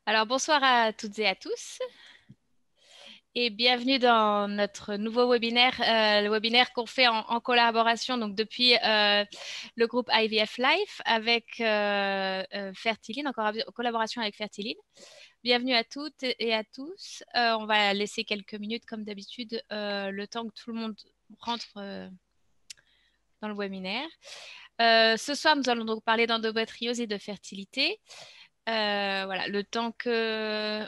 Alors bonsoir à toutes et à tous et bienvenue dans notre nouveau webinaire, le webinaire qu'on fait en collaboration donc depuis le groupe IVF Life avec Fertiline, en collaboration avec Fertiline. Bienvenue à toutes et à tous. On va laisser quelques minutes comme d'habitude, le temps que tout le monde rentre dans le webinaire. Ce soir, nous allons donc parler d'endométriose et de fertilité. Voilà, le temps que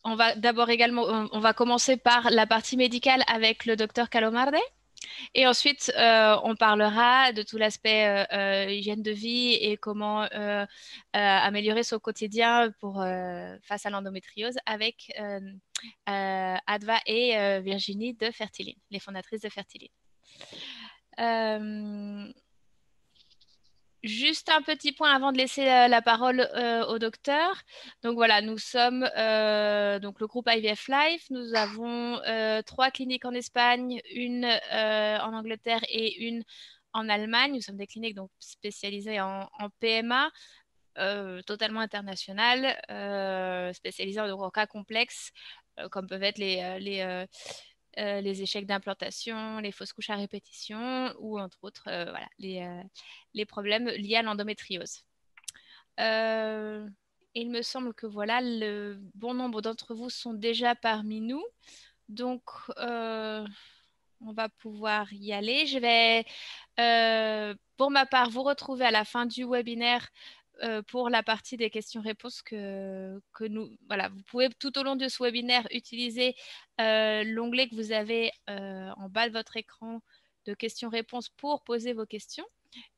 on va d'abord également, on va commencer par la partie médicale avec le docteur Calomarde et ensuite on parlera de tout l'aspect hygiène de vie et comment améliorer son quotidien pour face à l'endométriose avec Adva et Virginie de Fertiline, les fondatrices de Fertiline. Juste un petit point avant de laisser la parole au docteur. Donc voilà, nous sommes donc le groupe IVF Life. Nous avons 3 cliniques en Espagne, une en Angleterre et une en Allemagne. Nous sommes des cliniques donc spécialisées en PMA, totalement internationales, spécialisées en cas complexes, comme peuvent être les échecs d'implantation, les fausses couches à répétition ou entre autres voilà, les problèmes liés à l'endométriose. Il me semble que voilà, le bon nombre d'entre vous sont déjà parmi nous. Donc, on va pouvoir y aller. Je vais, pour ma part, vous retrouver à la fin du webinaire pour la partie des questions-réponses que nous... Voilà, vous pouvez tout au long de ce webinaire utiliser l'onglet que vous avez en bas de votre écran de questions-réponses pour poser vos questions.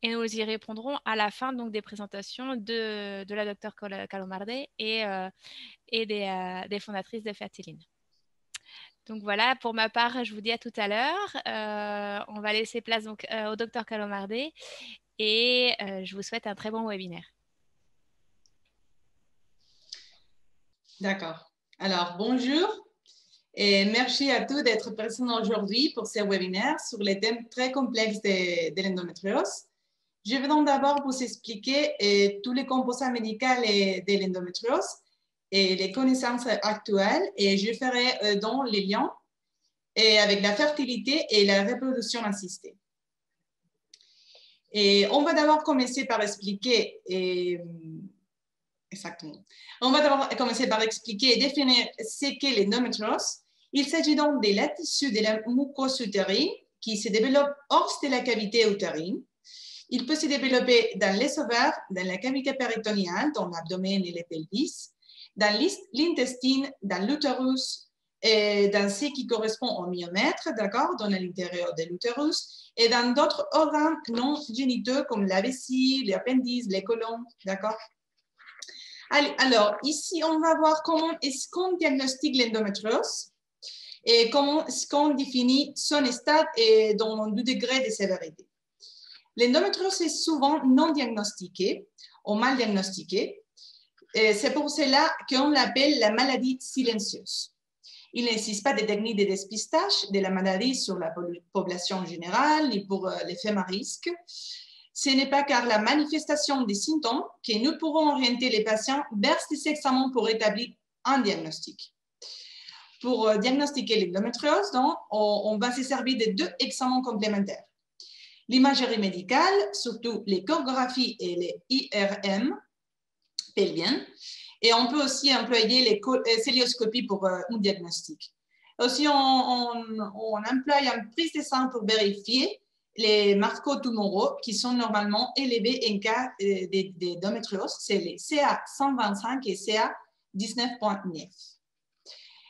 Et nous y répondrons à la fin donc, des présentations de la docteure Calomarde et des fondatrices de Fertiline. Donc voilà, pour ma part, je vous dis à tout à l'heure. On va laisser place donc, au docteur Calomarde et je vous souhaite un très bon webinaire. D'accord. Alors, bonjour et merci à tous d'être présents aujourd'hui pour ce webinaire sur les thèmes très complexes de l'endométriose. Je vais donc d'abord vous expliquer tous les composants médicaux de l'endométriose et les connaissances actuelles et je ferai donc les liens avec la fertilité et la reproduction assistée. Et on va d'abord commencer par expliquer exactement. On va d'abord commencer par expliquer et définir ce qu'est l'endométriose. Il s'agit donc de la tissu de la muqueuse utérine qui se développe hors de la cavité utérine. Il peut se développer dans les ovaires, dans la cavité péritoniale, dans l'abdomen et les pelvis, dans l'intestin, dans l'utérus, dans ce qui correspond au myomètre, d'accord, dans l'intérieur de l'utérus, et dans d'autres organes non génitaux comme la vessie, l'appendice, les côlons, d'accord. Alors, ici, on va voir comment est-ce qu'on diagnostique l'endométriose et comment est-ce qu'on définit son stade et dans le degré de sévérité. L'endométriose est souvent non diagnostiquée ou mal diagnostiquée. C'est pour cela qu'on l'appelle la maladie silencieuse. Il n'existe pas de technique de dépistage de la maladie sur la population générale ni pour les femmes à risque. Ce n'est pas car la manifestation des symptômes que nous pourrons orienter les patients vers ces examens pour établir un diagnostic. Pour diagnostiquer l'endométriose, on va se servir de 2 examens complémentaires. L'imagerie médicale, surtout l'échographie et les IRM pelviennes, et on peut aussi employer les célioscopies pour un diagnostic. Aussi, on emploie une prise de sang pour vérifier les marqueurs tumoraux qui sont normalement élevés en cas d'endométriose, c'est les CA125 et CA19.9.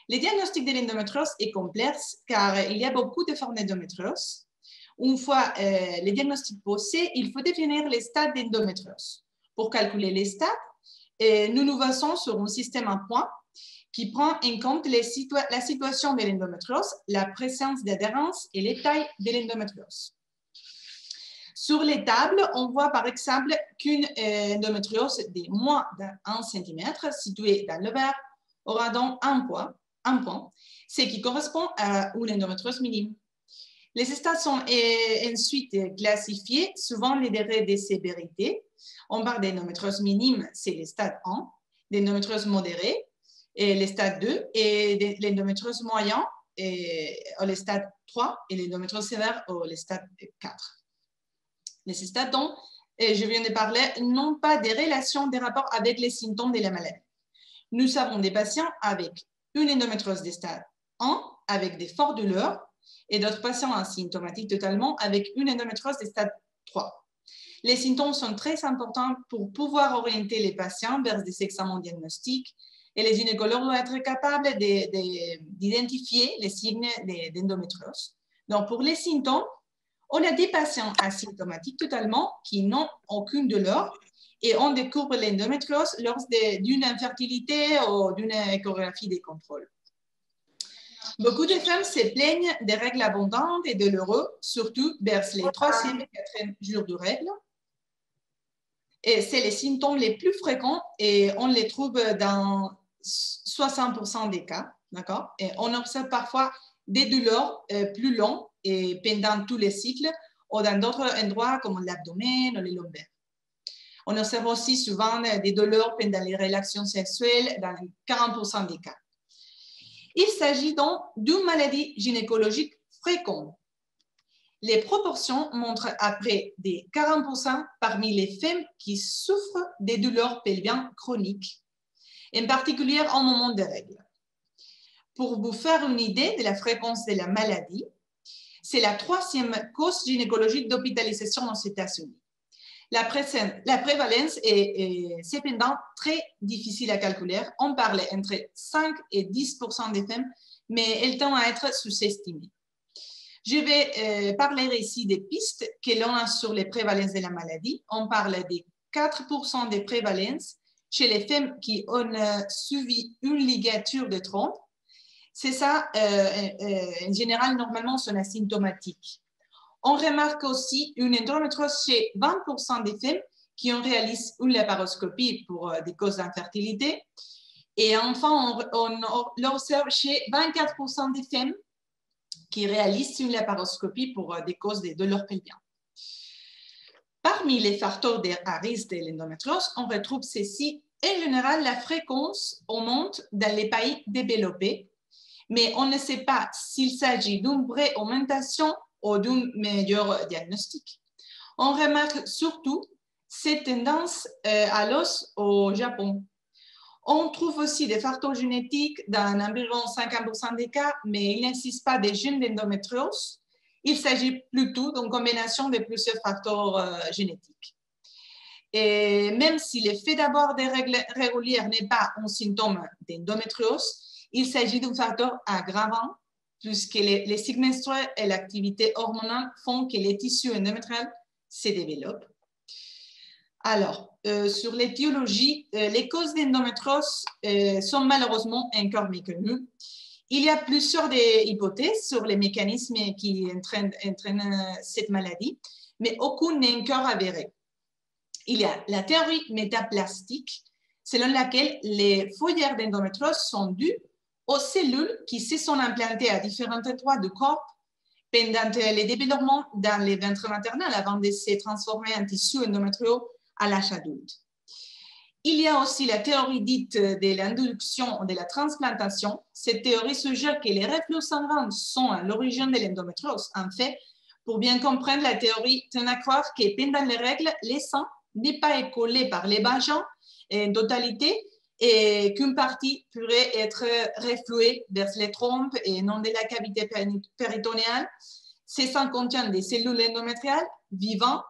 Le diagnostic de l'endométriose est complexe car il y a beaucoup de formes d'endométriose. Une fois le diagnostic posé, il faut définir les stades d'endométriose. Pour calculer les stades, nous nous basons sur un système à points qui prend en compte la situation de l'endométriose, la présence d'adhérence et les tailles de l'endométriose. Sur les tables, on voit par exemple qu'une endométriose de moins d'1 cm située dans l'ovaire aura donc un point, ce qui correspond à une endométriose minime. Les stades sont ensuite classifiés suivant les degrés de sévérité. On parle d'endométriose minime, c'est le stade 1. d'endométriose modérée, et le stade 2, et l'endométriose moyen, et le stade 3, et l'endométriose sévère au stade 4. Les stades dont je viens de parler n'ont pas de relation, des rapports avec les symptômes de la maladie. Nous avons des patients avec une endométriose de stade 1 avec des fortes douleurs et d'autres patients asymptomatiques totalement avec une endométriose de stade 3. Les symptômes sont très importants pour pouvoir orienter les patients vers des examens diagnostiques et les gynécologues doivent être capables d'identifier les signes d'endométriose. Donc, pour les symptômes, on a des patients asymptomatiques totalement qui n'ont aucune douleur et on découvre l'endométriose lors d'une infertilité ou d'une échographie des contrôles. Beaucoup de femmes se plaignent des règles abondantes et douloureuses, surtout vers les 3e et 4e jours de règles. Et c'est les symptômes les plus fréquents et on les trouve dans 60% des cas, d'accord? Et on observe parfois des douleurs plus longues et pendant tous les cycles ou dans d'autres endroits comme l'abdomen ou les lombaires. On observe aussi souvent des douleurs pendant les relations sexuelles dans 40% des cas. Il s'agit donc d'une maladie gynécologique fréquente. Les proportions montrent à près de 40% parmi les femmes qui souffrent des douleurs pelviennes chroniques, en particulier en moment de règles. Pour vous faire une idée de la fréquence de la maladie, c'est la 3e cause gynécologique d'hospitalisation aux États-Unis. La prévalence est cependant très difficile à calculer. On parle entre 5 et 10% des femmes, mais elle tend à être sous-estimée. Je vais parler ici des pistes que l'on a sur les prévalences de la maladie. On parle de 4% de prévalence chez les femmes qui ont subi une ligature de trompe. C'est ça, en général, normalement, sont asymptomatiques. On remarque aussi une endométriose chez 20% des femmes qui ont réalisé une laparoscopie pour des causes d'infertilité. Et enfin, on l'observe chez 24% des femmes qui réalisent une laparoscopie pour des causes de douleurs pelviennes. Parmi les facteurs à risque de l'endométriose, on retrouve ceci. En général, la fréquence augmente dans les pays développés, mais on ne sait pas s'il s'agit d'une vraie augmentation ou d'un meilleur diagnostic. On remarque surtout cette tendance à l'os au Japon. On trouve aussi des facteurs génétiques dans environ 50% des cas, mais il n'existe pas de gènes d'endométriose. Il s'agit plutôt d'une combinaison de plusieurs facteurs génétiques. Et même si le fait d'avoir des règles régulières n'est pas un symptôme d'endométriose, il s'agit d'un facteur aggravant puisque les cycles menstruels et l'activité hormonale font que les tissus endométriales se développent. Alors, sur l'étiologie, les causes d'endométriose sont malheureusement encore méconnues. Il y a plusieurs hypothèses sur les mécanismes qui entraînent cette maladie, mais aucune n'est encore avérée. Il y a la théorie métaplastique, selon laquelle les foyers d'endométriose sont dus aux cellules qui se sont implantées à différents endroits du corps pendant le développement dans les ventres maternels avant de se transformer en tissus endométriaux à l'âge adulte. Il y a aussi la théorie dite de l'induction de la transplantation. Cette théorie suggère que les reflux sanguins sont à l'origine de l'endométriose. En fait, pour bien comprendre la théorie, tend à croire que pendant les règles, le sang n'est pas écoulé par les vagins en totalité et qu'une partie pourrait être refluée vers les trompes et non de la cavité péritonéale. Ces sangs contiennent des cellules endométriales vivantes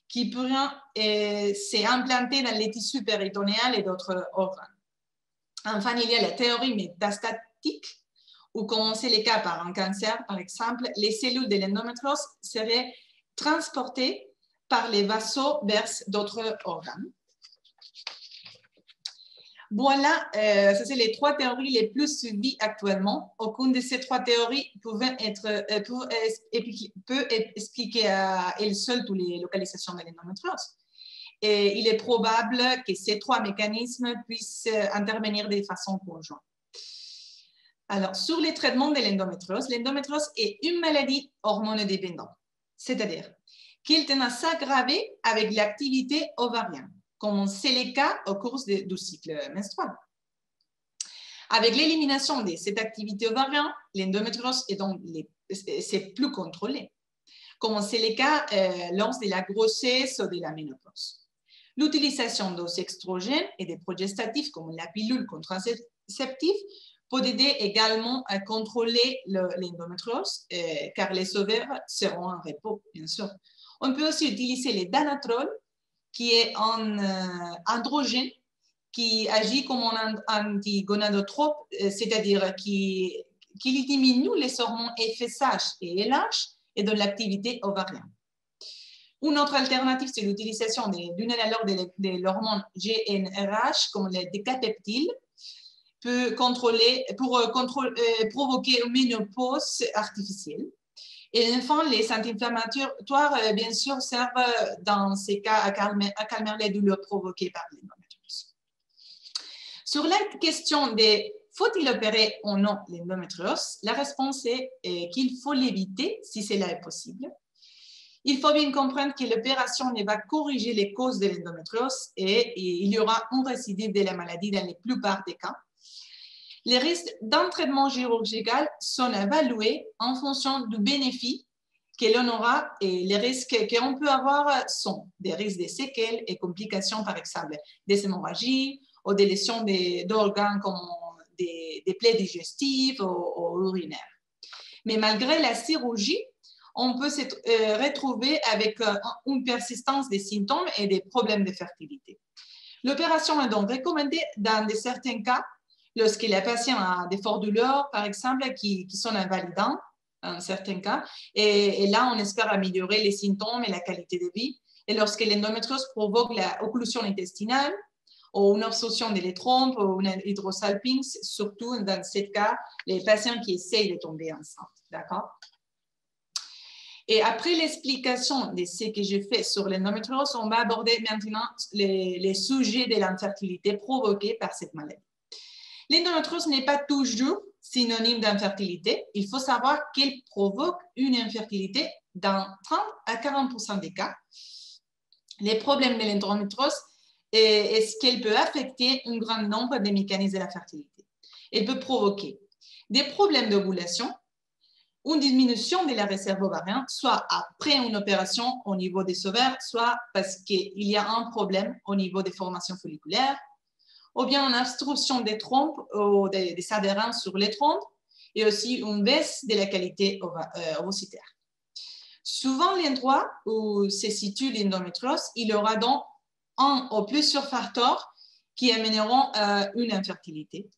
qui pourraient s'implanter dans les tissus péritonéales et d'autres organes. Enfin, il y a la théorie métastatique, où, comme c'est le cas par un cancer, par exemple, les cellules de l'endométriose seraient transportées par les vasos vers d'autres organes. Voilà, ce sont les 3 théories les plus suivies actuellement. Aucune de ces 3 théories peut expliquer à elle seule toutes les localisations de l'endométriose. Et il est probable que ces 3 mécanismes puissent intervenir de façon conjointe. Alors, sur les traitements de l'endométriose est une maladie hormonodépendante, c'est-à-dire qu'il tend à s'aggraver avec l'activité ovarienne. comme c'est le cas au cours du cycle menstruel. Avec l'élimination de cette activité ovarienne, l'endométriose c'est plus contrôlé, comme c'est le cas lors de la grossesse ou de la ménopause. L'utilisation d'oxystrogènes et des progestatifs comme la pilule contraceptive peut aider également à contrôler l'endométriose car les ovaires seront en repos, bien sûr. On peut aussi utiliser le danatrol qui est un androgène qui agit comme un antigonadotrope, c'est-à-dire qui diminue les hormones FSH et LH et de l'activité ovarienne. Une autre alternative, c'est l'utilisation d'une analogue de l'hormone GnRH, comme le décapeptile, provoquer une ménopause artificielle. Et enfin, les anti-inflammatoires, bien sûr, servent dans ces cas à calmer les douleurs provoquées par l'endométriose. Sur la question de faut-il opérer ou non l'endométriose, la réponse est qu'il faut l'éviter si cela est possible. Il faut bien comprendre que l'opération ne va corriger les causes de l'endométriose et il y aura un récidive de la maladie dans la plupart des cas. Les risques d'un traitement chirurgical sont évalués en fonction du bénéfice que l'on aura et les risques qu'on peut avoir sont des risques de séquelles et complications, par exemple des hémorragies ou des lésions d'organes comme des plaies digestives ou urinaires. Mais malgré la chirurgie, on peut se retrouver avec une persistance des symptômes et des problèmes de fertilité. L'opération est donc recommandée dans certains cas, lorsque les patients a des fortes douleurs, par exemple, qui sont invalidants, en certains cas, et là, on espère améliorer les symptômes et la qualité de vie. Et lorsque l'endométriose provoque l'occlusion intestinale, ou une absorption des trompes, ou une hydrosalpinx, surtout dans ce cas, les patients qui essayent de tomber enceintes, d'accord? Et après l'explication de ce que je fais sur l'endométriose, on va aborder maintenant les sujets de l'infertilité provoquée par cette maladie. L'endométriose n'est pas toujours synonyme d'infertilité. Il faut savoir qu'elle provoque une infertilité dans 30 à 40% des cas. Les problèmes de l'endométriose est qu'elle peut affecter un grand nombre de mécanismes de la fertilité. Elle peut provoquer des problèmes d'ovulation, une diminution de la réserve ovarienne, soit après une opération au niveau des ovaires, soit parce qu'il y a un problème au niveau des formations folliculaires, ou bien une obstruction des trompes ou des adhérences sur les trompes, et aussi une baisse de la qualité ovocytaire. Souvent, l'endroit où se situe l'endométriose, il y aura donc un ou plusieurs facteurs qui amèneront une infertilité.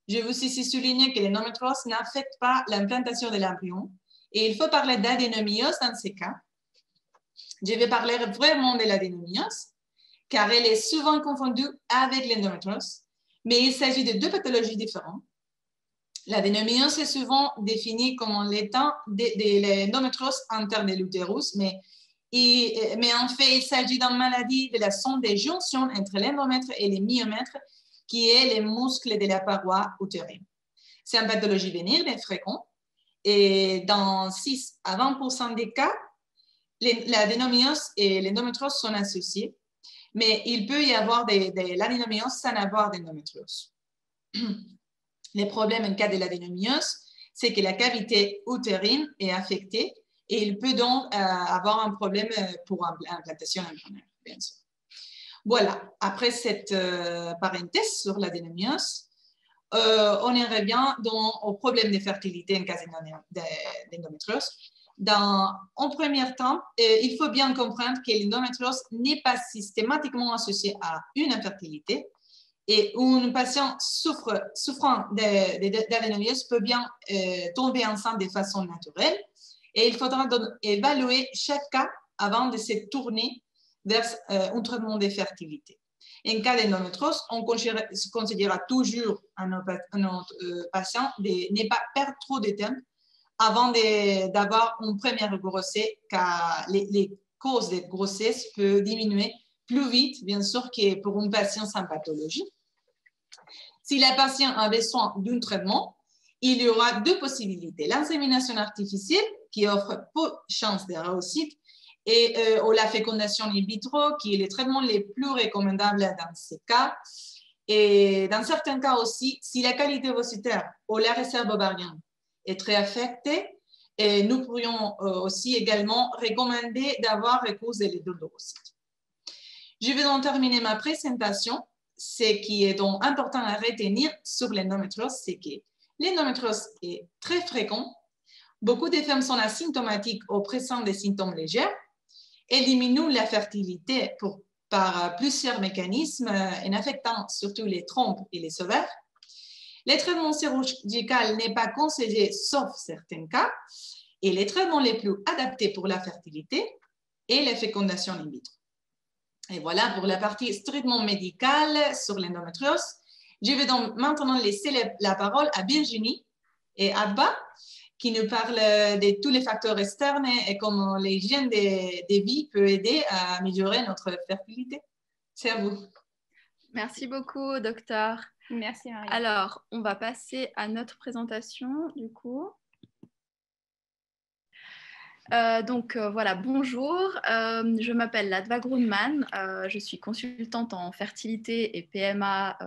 Je veux ici souligner que l'endométriose n'affecte pas l'implantation de l'embryon et il faut parler d'adénomiose dans ces cas. Je vais parler vraiment de l'adénomiose car elle est souvent confondue avec l'endométriose, mais il s'agit de deux pathologies différentes. L'adénomiose est souvent définie comme l'état de l'endométriose interne de l'utérus, mais en fait, il s'agit d'une maladie de la sonde de jonction entre l'endomètre et les myomètres, qui est les muscles de la paroi utérine. C'est une pathologie bénigne, mais fréquente, et dans 6 à 20% des cas, l'adénomiose et l'endométriose sont associés, mais il peut y avoir de l'adénomiose sans avoir d'endométriose. Les problèmes en cas de l'adénomiose, c'est que la cavité utérine est affectée et il peut donc avoir un problème pour l'implantation embryonnaire, bien sûr. Voilà, après cette parenthèse sur l'adénomiose, on en revient au problème de fertilité en cas d'endométriose. En premier temps, il faut bien comprendre que l'endométriose n'est pas systématiquement associée à une infertilité et un patient souffrant d'adénomiose peut bien tomber enceinte de façon naturelle et il faudra donc évaluer chaque cas avant de se tourner vers un traitement de fertilité. En cas d'endométriose, on considérera toujours à notre patient de ne pas perdre trop de temps avant d'avoir une première grossesse, car les causes de grossesse peuvent diminuer plus vite, bien sûr, que pour un patient sans pathologie. Si la patiente a besoin d'un traitement, il y aura deux possibilités. L'insémination artificielle, qui offre peu de chances de réussite, ou la fécondation in vitro, qui est le traitement les plus recommandables dans ces cas. Et dans certains cas aussi, si la qualité ovocytaire ou la réserve ovarienne est très affectée, et nous pourrions aussi également recommander d'avoir recours à l'ovocytes. Je vais donc terminer ma présentation. Ce qui est donc important à retenir sur l'endométriose, c'est que l'endométriose est très fréquent. Beaucoup de femmes sont asymptomatiques ou présentent des symptômes légers. Elle diminue la fertilité par plusieurs mécanismes en affectant surtout les trompes et les ovaires. Le traitement chirurgical n'est pas conseillé sauf certains cas. Et les traitements les plus adaptés pour la fertilité est la fécondation in vitro. Et voilà pour la partie strictement médicale sur l'endométriose. Je vais donc maintenant laisser la parole à Virginie et Abba, qui nous parlent de tous les facteurs externes et comment l'hygiène de vie peut aider à améliorer notre fertilité. C'est à vous. Merci beaucoup, docteur. Merci, Marie. Alors, on va passer à notre présentation, du coup. Voilà, bonjour, je m'appelle Ladva Grundmann, je suis consultante en fertilité et PMA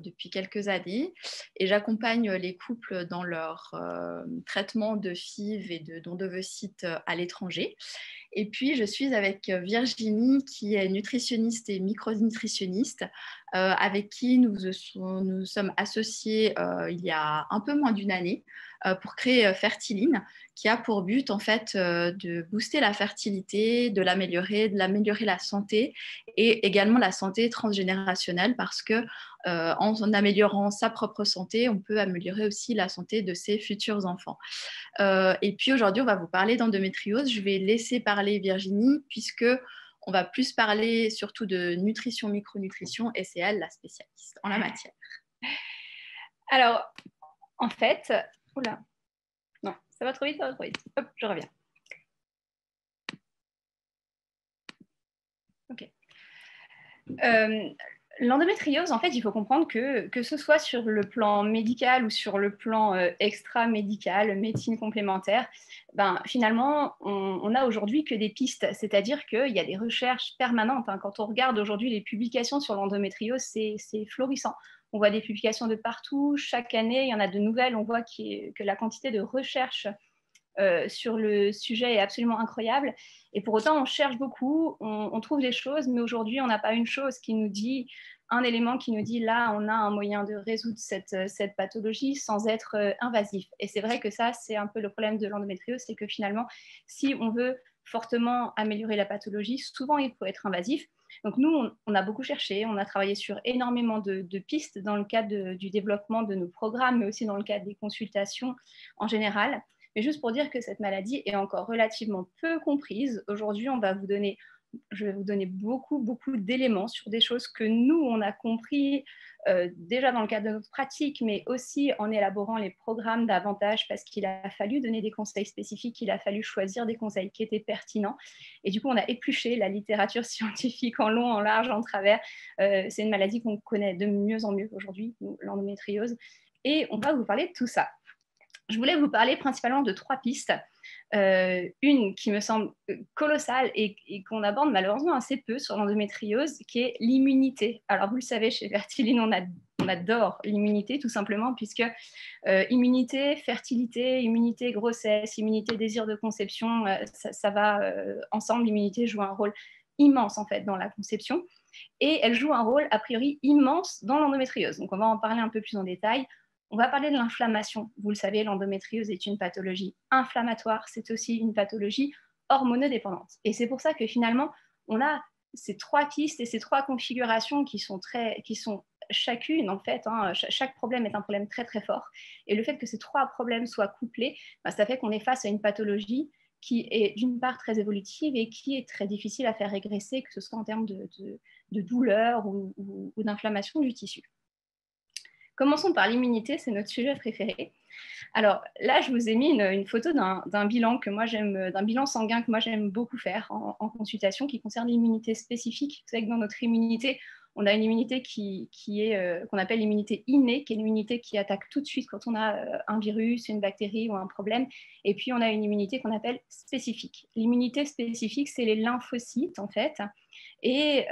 depuis quelques années et j'accompagne les couples dans leur traitement de FIV et d'ovocytes à l'étranger. Et puis, je suis avec Virginie, qui est nutritionniste et micronutritionniste, avec qui nous sommes associés il y a un peu moins d'une année pour créer Fertiline, qui a pour but, en fait, de booster la fertilité, de l'améliorer la santé et également la santé transgénérationnelle parce que en améliorant sa propre santé, on peut améliorer aussi la santé de ses futurs enfants. Et puis aujourd'hui, on va vous parler d'endométriose. Je vais laisser parler Virginie puisque on va plus parler surtout de nutrition, micronutrition et c'est elle la spécialiste en la matière. Alors, en fait, oula, non, ça va trop vite, ça va trop vite. Hop, je reviens. Ok. L'endométriose, en fait, il faut comprendre que ce soit sur le plan médical ou sur le plan extra-médical, médecine complémentaire, finalement, on n'a aujourd'hui que des pistes, c'est-à-dire qu'il y a des recherches permanentes. Quand on regarde aujourd'hui les publications sur l'endométriose, c'est florissant. On voit des publications de partout, chaque année, il y en a de nouvelles, on voit que la quantité de recherches sur le sujet est absolument incroyable. Et pour autant, on cherche beaucoup, on trouve des choses, mais aujourd'hui, on n'a pas une chose qui nous dit, un élément qui nous dit là, on a un moyen de résoudre cette pathologie sans être invasif. Et c'est vrai que ça, c'est un peu le problème de l'endométriose, c'est que finalement, si on veut fortement améliorer la pathologie, souvent il faut être invasif. Donc nous, on a beaucoup cherché, on a travaillé sur énormément de pistes dans le cadre du développement de nos programmes, mais aussi dans le cadre des consultations en général. Mais juste pour dire que cette maladie est encore relativement peu comprise. Aujourd'hui, je vais vous donner beaucoup d'éléments sur des choses que nous, on a compris déjà dans le cadre de notre pratique, mais aussi en élaborant les programmes davantage parce qu'il a fallu donner des conseils spécifiques, il a fallu choisir des conseils qui étaient pertinents. Et du coup, on a épluché la littérature scientifique en long, en large, en travers. C'est une maladie qu'on connaît de mieux en mieux aujourd'hui, l'endométriose. Et on va vous parler de tout ça. Je voulais vous parler principalement de 3 pistes. Une qui me semble colossale et qu'on aborde malheureusement assez peu sur l'endométriose, qui est l'immunité. Alors, vous le savez, chez Fertiline, on adore l'immunité, tout simplement, puisque immunité, fertilité, immunité, grossesse, immunité, désir de conception, ça va ensemble. L'immunité joue un rôle immense, en fait, dans la conception. Et elle joue un rôle, a priori, immense dans l'endométriose. Donc, on va en parler un peu plus en détail. On va parler de l'inflammation. Vous le savez, l'endométriose est une pathologie inflammatoire. C'est aussi une pathologie hormonodépendante. Et c'est pour ça que finalement, on a ces 3 pistes et ces 3 configurations qui sont chacune, en fait, chaque problème est un problème très, très fort. Et le fait que ces 3 problèmes soient couplés, ça fait qu'on est face à une pathologie qui est d'une part très évolutive et qui est très difficile à faire régresser, que ce soit en termes de douleur ou d'inflammation du tissu. Commençons par l'immunité, c'est notre sujet préféré. Alors là, je vous ai mis une photo d'un bilan sanguin que moi j'aime beaucoup faire en consultation qui concerne l'immunité spécifique. Vous savez que dans notre immunité, On a une immunité qu'on appelle l'immunité innée, qui est l'immunité qui attaque tout de suite quand on a un virus, une bactérie ou un problème. Et puis, on a une immunité qu'on appelle spécifique. L'immunité spécifique, c'est les lymphocytes, en fait. Et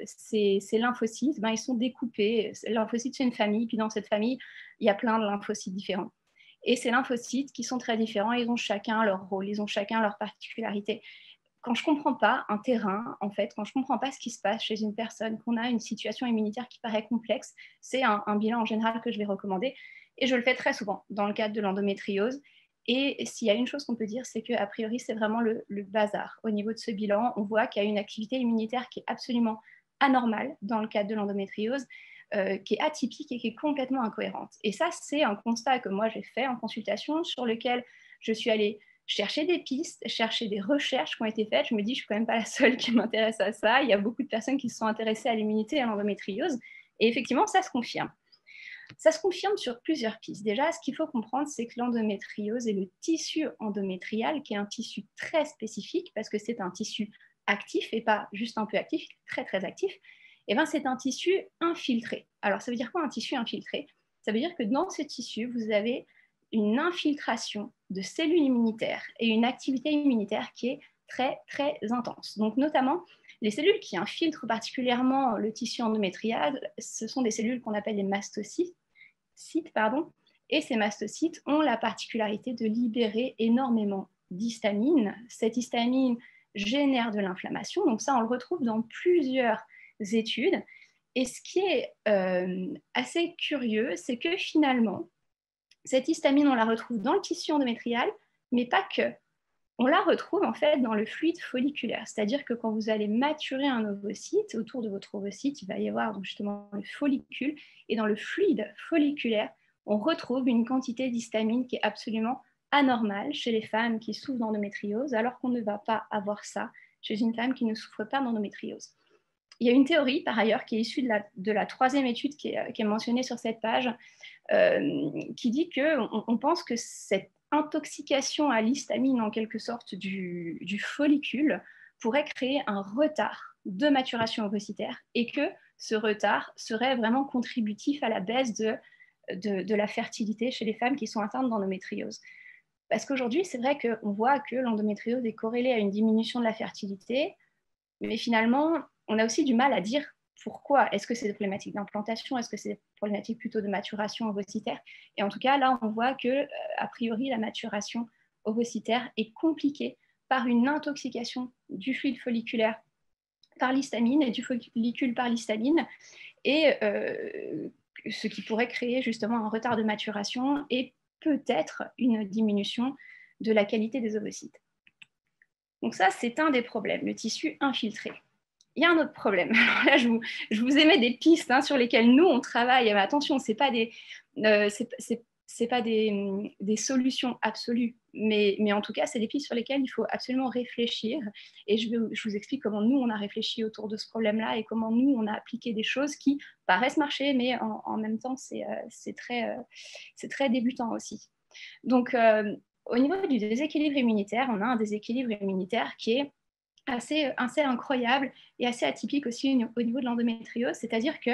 ces lymphocytes, ils sont découpés. Les lymphocytes, c'est une famille. Puis, dans cette famille, il y a plein de lymphocytes différents. Et ces lymphocytes, qui sont très différents, ils ont chacun leur rôle, ils ont chacun leur particularité. Quand je ne comprends pas un terrain, en fait, quand je ne comprends pas ce qui se passe chez une personne, qu'on a une situation immunitaire qui paraît complexe, c'est un bilan en général que je vais recommander. Et je le fais très souvent dans le cadre de l'endométriose. Et s'il y a une chose qu'on peut dire, c'est qu'a priori, c'est vraiment le bazar. Au niveau de ce bilan, on voit qu'il y a une activité immunitaire qui est absolument anormale dans le cadre de l'endométriose, qui est atypique et qui est complètement incohérente. Et ça, c'est un constat que moi, j'ai fait en consultation, sur lequel je suis allée chercher des pistes, chercher des recherches qui ont été faites. Je me dis, je ne suis quand même pas la seule qui m'intéresse à ça. Il y a beaucoup de personnes qui se sont intéressées à l'immunité et à l'endométriose. Et effectivement, ça se confirme. Ça se confirme sur plusieurs pistes. Déjà, ce qu'il faut comprendre, c'est que l'endométriose est le tissu endométrial, qui est un tissu très spécifique, parce que c'est un tissu actif et pas juste un peu actif, très très actif. Et bien, c'est un tissu infiltré. Alors, ça veut dire quoi un tissu infiltré? Ça veut dire que dans ce tissu, vous avez une infiltration de cellules immunitaires et une activité immunitaire qui est très, très intense. Donc, notamment, les cellules qui infiltrent particulièrement le tissu endométrial, ce sont des cellules qu'on appelle les mastocytes, et ces mastocytes ont la particularité de libérer énormément d'histamine. Cette histamine génère de l'inflammation, donc ça, on le retrouve dans plusieurs études. Et ce qui est assez curieux, c'est que finalement, cette histamine, on la retrouve dans le tissu endométrial, mais pas que. On la retrouve en fait dans le fluide folliculaire, c'est-à-dire que quand vous allez maturer un ovocyte, autour de votre ovocyte, il va y avoir donc justement le follicule, et dans le fluide folliculaire, on retrouve une quantité d'histamine qui est absolument anormale chez les femmes qui souffrent d'endométriose, alors qu'on ne va pas avoir ça chez une femme qui ne souffre pas d'endométriose. Il y a une théorie, par ailleurs, qui est issue de la troisième étude qui est mentionnée sur cette page, qui dit qu'on pense que cette intoxication à l'histamine, en quelque sorte, du follicule, pourrait créer un retard de maturation ovocytaire, et que ce retard serait vraiment contributif à la baisse de la fertilité chez les femmes qui sont atteintes d'endométriose. Parce qu'aujourd'hui, c'est vrai qu'on voit que l'endométriose est corrélée à une diminution de la fertilité, mais finalement, on a aussi du mal à dire pourquoi. Est-ce que c'est des problématiques d'implantation? Est-ce que c'est des problématiques plutôt de maturation ovocytaire? Et en tout cas, là, on voit que, a priori, la maturation ovocytaire est compliquée par une intoxication du fluide folliculaire par l'histamine et du follicule par l'histamine, et ce qui pourrait créer justement un retard de maturation et peut-être une diminution de la qualité des ovocytes. Donc ça, c'est un des problèmes, le tissu infiltré. Il y a un autre problème. Alors là, je vous émets des pistes sur lesquelles nous, on travaille. Mais attention, ce n'est pas des solutions absolues, mais en tout cas, c'est des pistes sur lesquelles il faut absolument réfléchir. Et je vous explique comment nous, on a réfléchi autour de ce problème-là et comment nous, on a appliqué des choses qui paraissent marcher, mais en même temps, c'est très débutant aussi. Donc, au niveau du déséquilibre immunitaire, on a un déséquilibre immunitaire qui est assez incroyable et assez atypique aussi au niveau de l'endométriose, c'est-à-dire que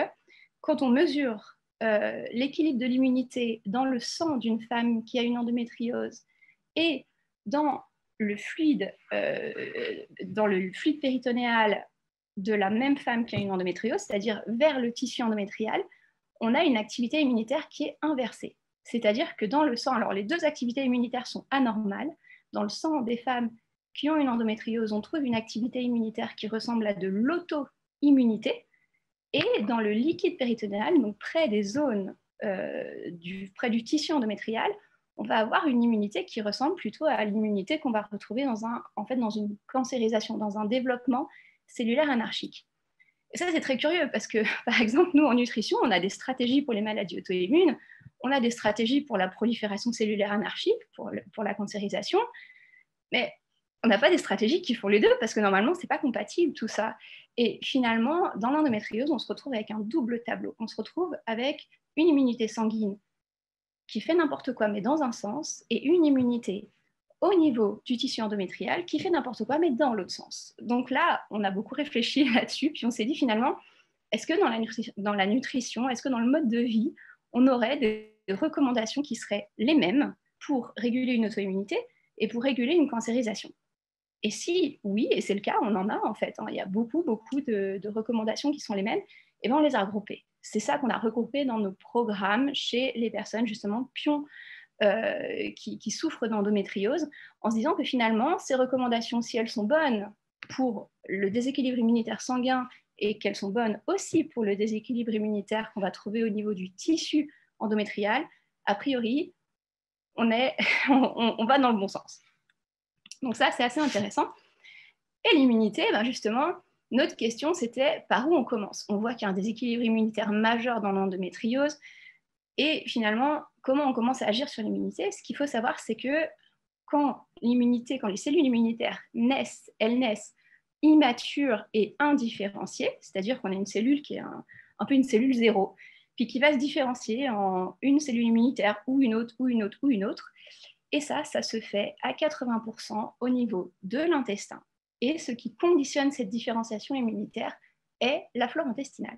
quand on mesure l'équilibre de l'immunité dans le sang d'une femme qui a une endométriose et dans le fluide péritonéal de la même femme qui a une endométriose, c'est-à-dire vers le tissu endométrial, on a une activité immunitaire qui est inversée. C'est-à-dire que dans le sang, alors les deux activités immunitaires sont anormales. Dans le sang des femmes qui ont une endométriose, on trouve une activité immunitaire qui ressemble à de l'auto-immunité. Et dans le liquide péritonéal, donc près des zones, près du tissu endométrial, on va avoir une immunité qui ressemble plutôt à l'immunité qu'on va retrouver dans une cancérisation, dans un développement cellulaire anarchique. Et ça, c'est très curieux parce que, par exemple, nous, en nutrition, on a des stratégies pour les maladies auto-immunes, on a des stratégies pour la prolifération cellulaire anarchique, pour la cancérisation, mais on n'a pas des stratégies qui font les deux parce que normalement, ce n'est pas compatible tout ça. Et finalement, dans l'endométriose, on se retrouve avec un double tableau. On se retrouve avec une immunité sanguine qui fait n'importe quoi, mais dans un sens, et une immunité au niveau du tissu endométrial qui fait n'importe quoi, mais dans l'autre sens. Donc là, on a beaucoup réfléchi là-dessus, puis on s'est dit finalement, est-ce que dans la nutrition, est-ce que dans le mode de vie, on aurait des recommandations qui seraient les mêmes pour réguler une auto-immunité et pour réguler une cancérisation? Et si oui, et c'est le cas, on en a en fait, il y a beaucoup de recommandations qui sont les mêmes, et bien on les a regroupées. C'est ça qu'on a regroupé dans nos programmes chez les personnes justement qui souffrent d'endométriose, en se disant que finalement, ces recommandations, si elles sont bonnes pour le déséquilibre immunitaire sanguin et qu'elles sont bonnes aussi pour le déséquilibre immunitaire qu'on va trouver au niveau du tissu endométrial, a priori, on va dans le bon sens. Donc ça, c'est assez intéressant. Et l'immunité, ben justement, notre question, c'était par où on commence? On voit qu'il y a un déséquilibre immunitaire majeur dans l'endométriose. Et finalement, comment on commence à agir sur l'immunité? Ce qu'il faut savoir, c'est que quand les cellules immunitaires naissent, elles naissent immatures et indifférenciées, c'est-à-dire qu'on a une cellule qui est un peu une cellule zéro, puis qui va se différencier en une cellule immunitaire ou une autre, ou une autre, ou une autre. Et ça se fait à 80% au niveau de l'intestin. Et ce qui conditionne cette différenciation immunitaire est la flore intestinale.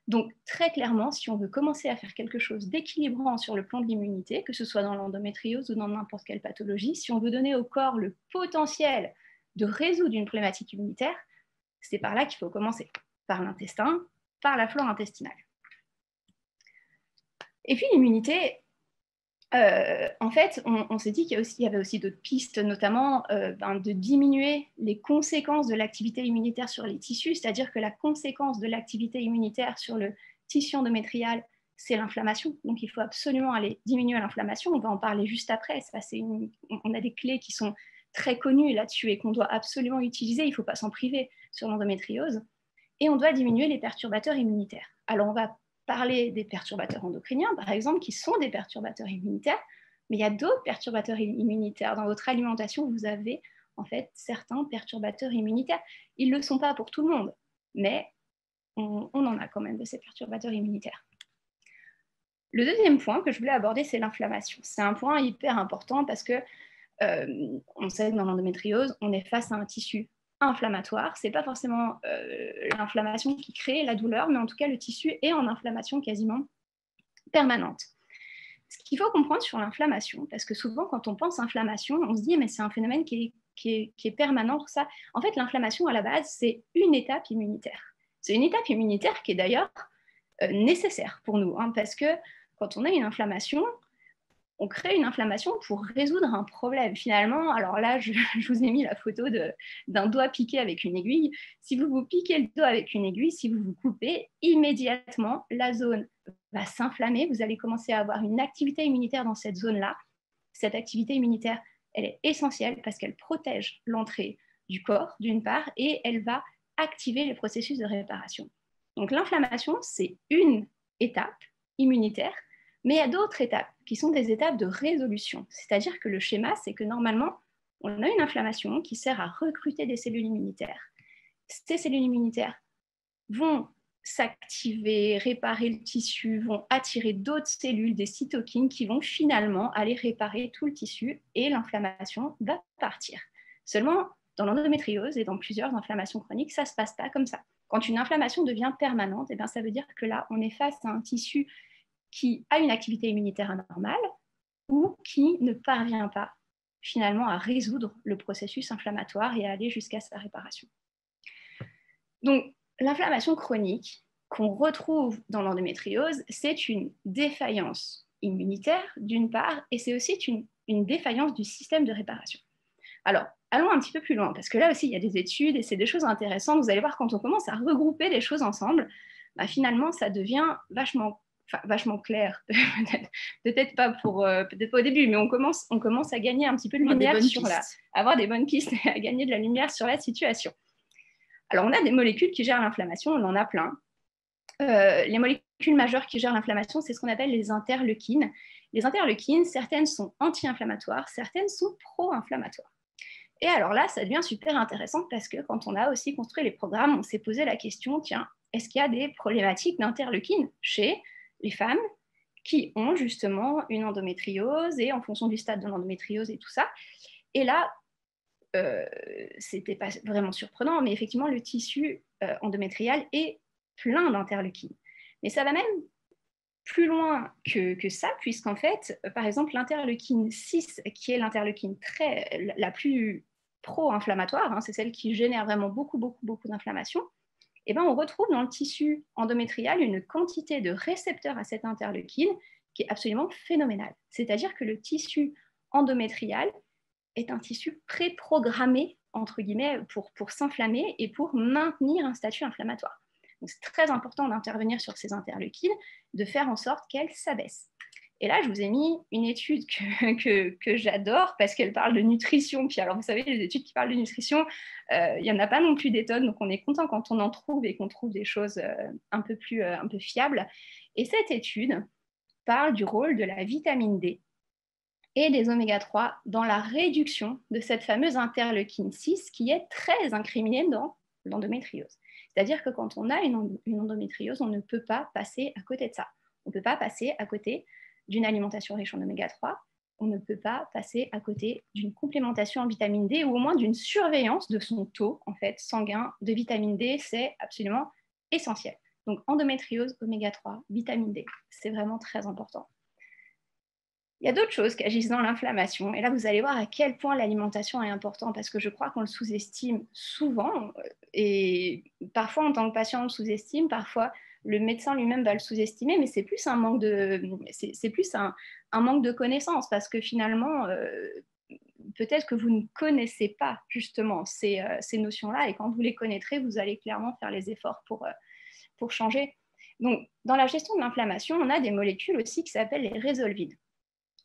Donc, très clairement, si on veut commencer à faire quelque chose d'équilibrant sur le plan de l'immunité, que ce soit dans l'endométriose ou dans n'importe quelle pathologie, si on veut donner au corps le potentiel de résoudre une problématique immunitaire, c'est par là qu'il faut commencer, par l'intestin, par la flore intestinale. Et puis l'immunité, en fait, on s'est dit qu'il y avait aussi d'autres pistes, notamment de diminuer les conséquences de l'activité immunitaire sur les tissus, c'est-à-dire que la conséquence de l'activité immunitaire sur le tissu endométrial, c'est l'inflammation. Donc, il faut absolument aller diminuer l'inflammation. On va en parler juste après. On a des clés qui sont très connues là-dessus et qu'on doit absolument utiliser. Il ne faut pas s'en priver sur l'endométriose. Et on doit diminuer les perturbateurs immunitaires. Alors, on va parler des perturbateurs endocriniens, par exemple, qui sont des perturbateurs immunitaires, mais il y a d'autres perturbateurs immunitaires. Dans votre alimentation, vous avez en fait certains perturbateurs immunitaires. Ils ne le sont pas pour tout le monde, mais on en a quand même de ces perturbateurs immunitaires. Le deuxième point que je voulais aborder, c'est l'inflammation. C'est un point hyper important parce que on sait que dans l'endométriose, on est face à un tissu inflammatoire. Ce n'est pas forcément l'inflammation qui crée la douleur, mais en tout cas, le tissu est en inflammation quasiment permanente. Ce qu'il faut comprendre sur l'inflammation, parce que souvent, quand on pense inflammation, on se dit, mais c'est un phénomène qui est permanent, tout ça. En fait, l'inflammation, à la base, c'est une étape immunitaire. C'est une étape immunitaire qui est d'ailleurs nécessaire pour nous, parce que quand on a une inflammation, on crée une inflammation pour résoudre un problème. Finalement, alors là, je vous ai mis la photo d'un doigt piqué avec une aiguille. Si vous vous piquez le doigt avec une aiguille, si vous vous coupez, immédiatement, la zone va s'inflammer. Vous allez commencer à avoir une activité immunitaire dans cette zone-là. Cette activité immunitaire, elle est essentielle parce qu'elle protège l'entrée du corps, d'une part, et elle va activer les processus de réparation. Donc l'inflammation, c'est une étape immunitaire, mais il y a d'autres étapes qui sont des étapes de résolution. C'est-à-dire que le schéma, c'est que normalement, on a une inflammation qui sert à recruter des cellules immunitaires. Ces cellules immunitaires vont s'activer, réparer le tissu, vont attirer d'autres cellules, des cytokines qui vont finalement aller réparer tout le tissu et l'inflammation va partir. Seulement, dans l'endométriose et dans plusieurs inflammations chroniques, ça ne se passe pas comme ça. Quand une inflammation devient permanente, eh bien, ça veut dire que là, on est face à un tissu qui a une activité immunitaire anormale ou qui ne parvient pas finalement à résoudre le processus inflammatoire et à aller jusqu'à sa réparation. Donc, l'inflammation chronique qu'on retrouve dans l'endométriose, c'est une défaillance immunitaire d'une part, et c'est aussi une défaillance du système de réparation. Alors, allons un petit peu plus loin, parce que là aussi, il y a des études et c'est des choses intéressantes. Vous allez voir, quand on commence à regrouper les choses ensemble, finalement, ça devient vachement clair, peut-être pas au début, mais on commence à gagner un petit peu de lumière avoir des bonnes pistes et à gagner de la lumière sur la situation. Alors, on a des molécules qui gèrent l'inflammation, on en a plein. Les molécules majeures qui gèrent l'inflammation, c'est ce qu'on appelle les interleukines. Les interleukines, certaines sont anti-inflammatoires, certaines sont pro-inflammatoires. Et alors là, ça devient super intéressant parce que quand on a aussi construit les programmes, on s'est posé la question, tiens, est-ce qu'il y a des problématiques d'interleukines chez les femmes qui ont justement une endométriose et en fonction du stade de l'endométriose et tout ça. Et là, c'était pas vraiment surprenant, mais effectivement, le tissu endométrial est plein d'interleukines. Mais ça va même plus loin que ça, puisqu'en fait, par exemple, l'interleukine 6, qui est l'interleukine la plus pro-inflammatoire, hein, c'est celle qui génère vraiment beaucoup d'inflammation, et ben, on retrouve dans le tissu endométrial une quantité de récepteurs à cette interleukine qui est absolument phénoménale. C'est-à-dire que le tissu endométrial est un tissu préprogrammé, entre guillemets, pour s'inflammer et pour maintenir un statut inflammatoire. Donc, c'est très important d'intervenir sur ces interleukines, de faire en sorte qu'elles s'abaissent. Et là, je vous ai mis une étude que j'adore parce qu'elle parle de nutrition. Puis alors, vous savez, les études qui parlent de nutrition, il n'y en a pas non plus des tonnes. Donc, on est content quand on en trouve et qu'on trouve des choses un peu fiables. Et cette étude parle du rôle de la vitamine D et des oméga-3 dans la réduction de cette fameuse interleukine 6 qui est très incriminée dans l'endométriose. C'est-à-dire que quand on a une endométriose, on ne peut pas passer à côté de ça. On ne peut pas passer à côté d'une alimentation riche en oméga-3, on ne peut pas passer à côté d'une complémentation en vitamine D ou au moins d'une surveillance de son taux en fait, sanguin de vitamine D, c'est absolument essentiel. Donc endométriose, oméga-3, vitamine D, c'est vraiment très important. Il y a d'autres choses qui agissent dans l'inflammation. Et là, vous allez voir à quel point l'alimentation est importante parce que je crois qu'on le sous-estime souvent. Et parfois, en tant que patient, on le sous-estime. Parfois, le médecin lui-même va le sous-estimer. Mais c'est plus un manque de connaissances parce que finalement, peut-être que vous ne connaissez pas justement ces notions-là. Et quand vous les connaîtrez, vous allez clairement faire les efforts pour changer. Donc, dans la gestion de l'inflammation, on a des molécules aussi qui s'appellent les résolvines.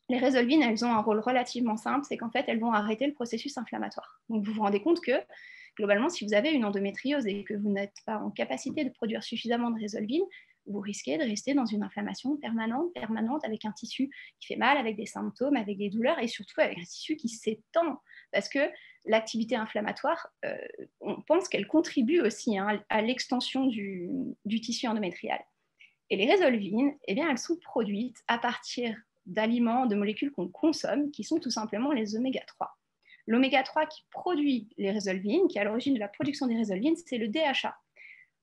Les résolvines, elles ont un rôle relativement simple, c'est qu'en fait, elles vont arrêter le processus inflammatoire. Donc, vous vous rendez compte que, globalement, si vous avez une endométriose et que vous n'êtes pas en capacité de produire suffisamment de résolvines, vous risquez de rester dans une inflammation permanente, avec un tissu qui fait mal, avec des symptômes, avec des douleurs et surtout avec un tissu qui s'étend. Parce que l'activité inflammatoire, on pense qu'elle contribue aussi à l'extension du tissu endométrial. Et les résolvines, eh bien, elles sont produites à partir d'aliments, de molécules qu'on consomme, qui sont tout simplement les oméga-3. L'oméga-3 qui produit les résolvines, qui est à l'origine de la production des résolvines, c'est le DHA.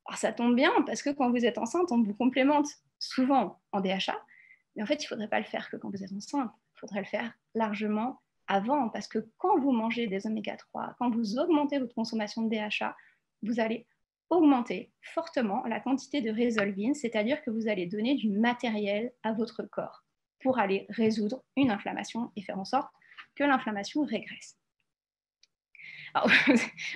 Alors ça tombe bien, parce que quand vous êtes enceinte, on vous complémente souvent en DHA, mais en fait, il ne faudrait pas le faire que quand vous êtes enceinte, il faudrait le faire largement avant, parce que quand vous mangez des oméga-3, quand vous augmentez votre consommation de DHA, vous allez augmenter fortement la quantité de résolvines, c'est-à-dire que vous allez donner du matériel à votre corps pour aller résoudre une inflammation et faire en sorte que l'inflammation régresse. Alors,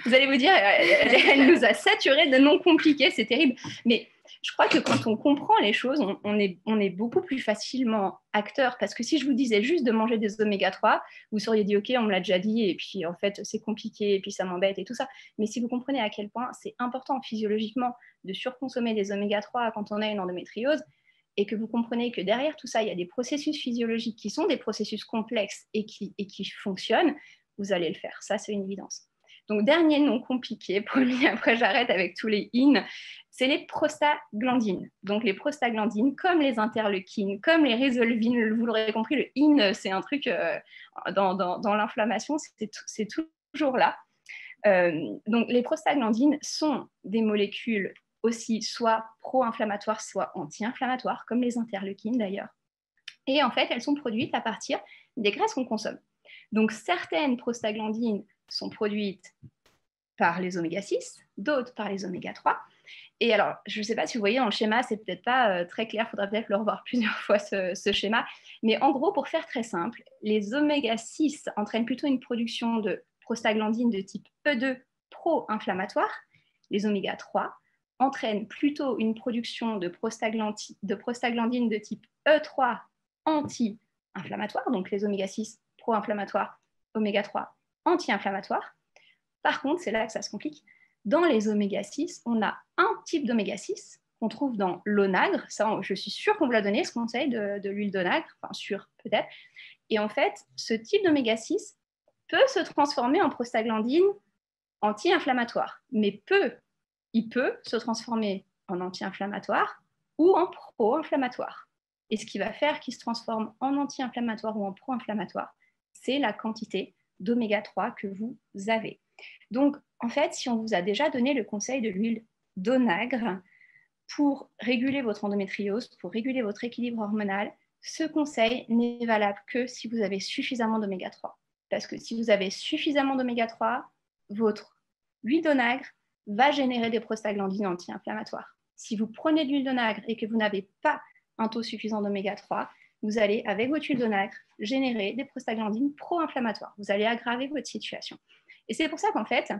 vous allez vous dire, elle nous a saturés de noms compliqués, c'est terrible. Mais je crois que quand on comprend les choses, on est beaucoup plus facilement acteur. Parce que si je vous disais juste de manger des oméga-3, vous seriez dit, OK, on me l'a déjà dit, et puis en fait, c'est compliqué, et puis ça m'embête et tout ça. Mais si vous comprenez à quel point c'est important physiologiquement de surconsommer des oméga-3 quand on a une endométriose, et que vous comprenez que derrière tout ça, il y a des processus physiologiques qui sont des processus complexes et qui fonctionnent, vous allez le faire. Ça, c'est une évidence. Donc, dernier nom compliqué, promis, après j'arrête avec tous les in, c'est les prostaglandines. Donc, les prostaglandines, comme les interleukines, comme les résolvines, vous l'aurez compris, le in, c'est un truc dans l'inflammation, c'est toujours là. Donc, les prostaglandines sont des molécules aussi soit pro-inflammatoires, soit anti-inflammatoires, comme les interleukines d'ailleurs. Et en fait, elles sont produites à partir des graisses qu'on consomme. Donc, certaines prostaglandines sont produites par les oméga-6, d'autres par les oméga-3. Et alors, je ne sais pas si vous voyez dans le schéma, c'est peut-être pas très clair, il faudra peut-être le revoir plusieurs fois ce schéma. Mais en gros, pour faire très simple, les oméga-6 entraînent plutôt une production de prostaglandines de type E2 pro-inflammatoire. Les oméga-3 entraînent plutôt une production de prostaglandines de type E3 anti-inflammatoire, donc les oméga-6 pro-inflammatoires, oméga-3 anti-inflammatoires. Par contre, c'est là que ça se complique. Dans les oméga-6, on a un type d'oméga-6 qu'on trouve dans l'onagre. Ça, je suis sûre qu'on vous l'a donné, ce conseil de l'huile d'onagre, enfin sûr peut-être. Et en fait, ce type d'oméga-6 peut se transformer en prostaglandine anti-inflammatoire, mais il peut se transformer en anti-inflammatoire ou en pro-inflammatoire. Et ce qui va faire qu'il se transforme en anti-inflammatoire ou en pro-inflammatoire, c'est la quantité d'oméga-3 que vous avez. Donc, en fait, si on vous a déjà donné le conseil de l'huile d'onagre, pour réguler votre endométriose, pour réguler votre équilibre hormonal, ce conseil n'est valable que si vous avez suffisamment d'oméga 3. Parce que si vous avez suffisamment d'oméga 3, votre huile d'onagre va générer des prostaglandines anti-inflammatoires. Si vous prenez de l'huile d'onagre et que vous n'avez pas un taux suffisant d'oméga 3, vous allez, avec votre huile d'onagre, générer des prostaglandines pro-inflammatoires. Vous allez aggraver votre situation. Et c'est pour ça qu'en fait,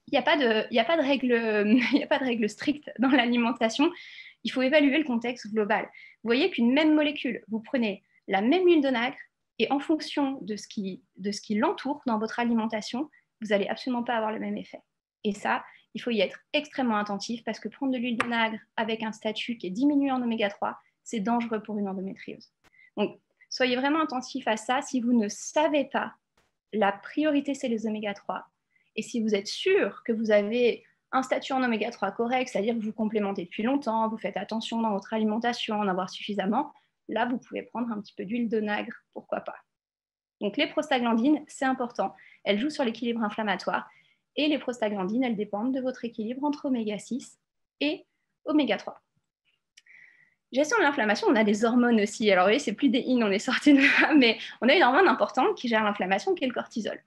il n'y a pas de règle stricte dans l'alimentation. Il faut évaluer le contexte global. Vous voyez qu'une même molécule, vous prenez la même huile d'onagre et en fonction de ce qui l'entoure dans votre alimentation, vous n'allez absolument pas avoir le même effet. Et ça, il faut y être extrêmement attentif parce que prendre de l'huile d'onagre avec un statut qui est diminué en oméga 3, c'est dangereux pour une endométriose. Donc, soyez vraiment attentifs à ça. Si vous ne savez pas, la priorité, c'est les oméga 3. Et si vous êtes sûr que vous avez un statut en oméga 3 correct, c'est-à-dire que vous complémentez depuis longtemps, vous faites attention dans votre alimentation, en avoir suffisamment, là, vous pouvez prendre un petit peu d'huile d'onagre, pourquoi pas. Donc, les prostaglandines, c'est important. Elles jouent sur l'équilibre inflammatoire. Et les prostaglandines, elles dépendent de votre équilibre entre oméga 6 et oméga 3. Gestion de l'inflammation, on a des hormones aussi. Alors, vous voyez, c'est plus des in, on est sorti de là, mais on a une hormone importante qui gère l'inflammation, qui est le cortisol.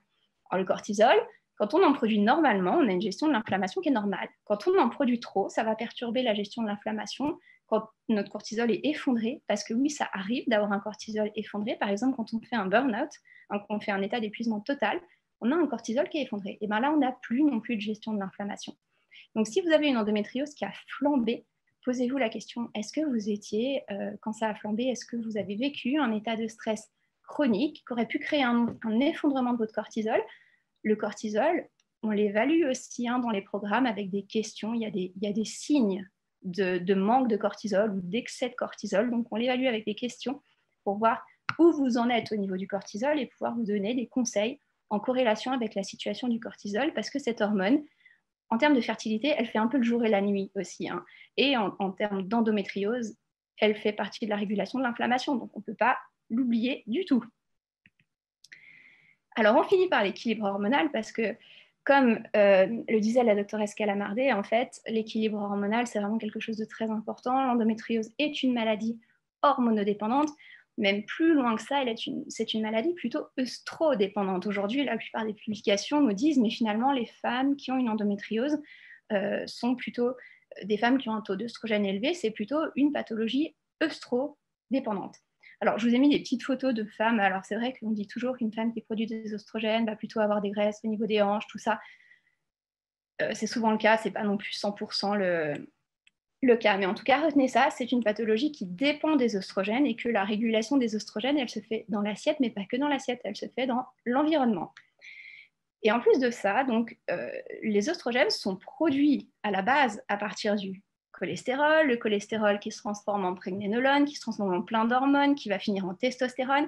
Alors, le cortisol, quand on en produit normalement, on a une gestion de l'inflammation qui est normale. Quand on en produit trop, ça va perturber la gestion de l'inflammation quand notre cortisol est effondré, parce que oui, ça arrive d'avoir un cortisol effondré. Par exemple, quand on fait un burn-out, quand on fait un état d'épuisement total, on a un cortisol qui est effondré. Et bien là, on n'a plus non plus de gestion de l'inflammation. Donc, si vous avez une endométriose qui a flambé, posez-vous la question, est-ce que vous étiez, quand ça a flambé, est-ce que vous avez vécu un état de stress chronique qui aurait pu créer un effondrement de votre cortisol? Le cortisol, on l'évalue aussi dans les programmes avec des questions. Il y a des signes de manque de cortisol ou d'excès de cortisol. Donc, on l'évalue avec des questions pour voir où vous en êtes au niveau du cortisol et pouvoir vous donner des conseils en corrélation avec la situation du cortisol, parce que cette hormone, en termes de fertilité, elle fait un peu le jour et la nuit aussi. Et en termes d'endométriose, elle fait partie de la régulation de l'inflammation. Donc, on ne peut pas l'oublier du tout. Alors, on finit par l'équilibre hormonal parce que, comme le disait la doctoresse Calamardé, en fait, l'équilibre hormonal, c'est vraiment quelque chose de très important. L'endométriose est une maladie hormonodépendante. Même plus loin que ça, c'est une maladie plutôt œstrodépendante. Aujourd'hui, la plupart des publications nous disent, mais finalement, les femmes qui ont une endométriose sont plutôt des femmes qui ont un taux d'œstrogène élevé. C'est plutôt une pathologie œstrodépendante. Alors, je vous ai mis des petites photos de femmes. Alors, c'est vrai qu'on dit toujours qu'une femme qui produit des oestrogènes va plutôt avoir des graisses au niveau des hanches, tout ça. C'est souvent le cas, c'est pas non plus 100% le cas. Mais en tout cas, retenez ça, c'est une pathologie qui dépend des oestrogènes et que la régulation des oestrogènes, elle se fait dans l'assiette, mais pas que dans l'assiette, elle se fait dans l'environnement. Et en plus de ça, donc, les oestrogènes sont produits à la base à partir du cholestérol, le cholestérol qui se transforme en prégnénolone, qui se transforme en plein d'hormones, qui va finir en testostérone.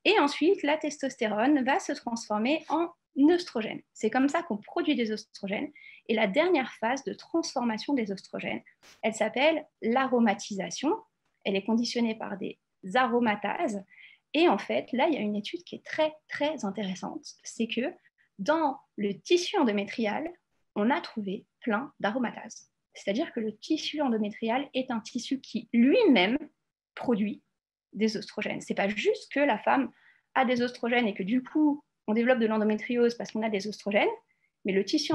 Et ensuite, la testostérone va se transformer en œstrogène. C'est comme ça qu'on produit des oestrogènes. Et la dernière phase de transformation des oestrogènes, elle s'appelle l'aromatisation. Elle est conditionnée par des aromatases. Et en fait, là, il y a une étude qui est très, très intéressante. C'est que dans le tissu endométrial, on a trouvé plein d'aromatases. C'est-à-dire que le tissu endométrial est un tissu qui lui-même produit des oestrogènes. Ce n'est pas juste que la femme a des oestrogènes et que du coup, on développe de l'endométriose parce qu'on a des oestrogènes, mais le tissu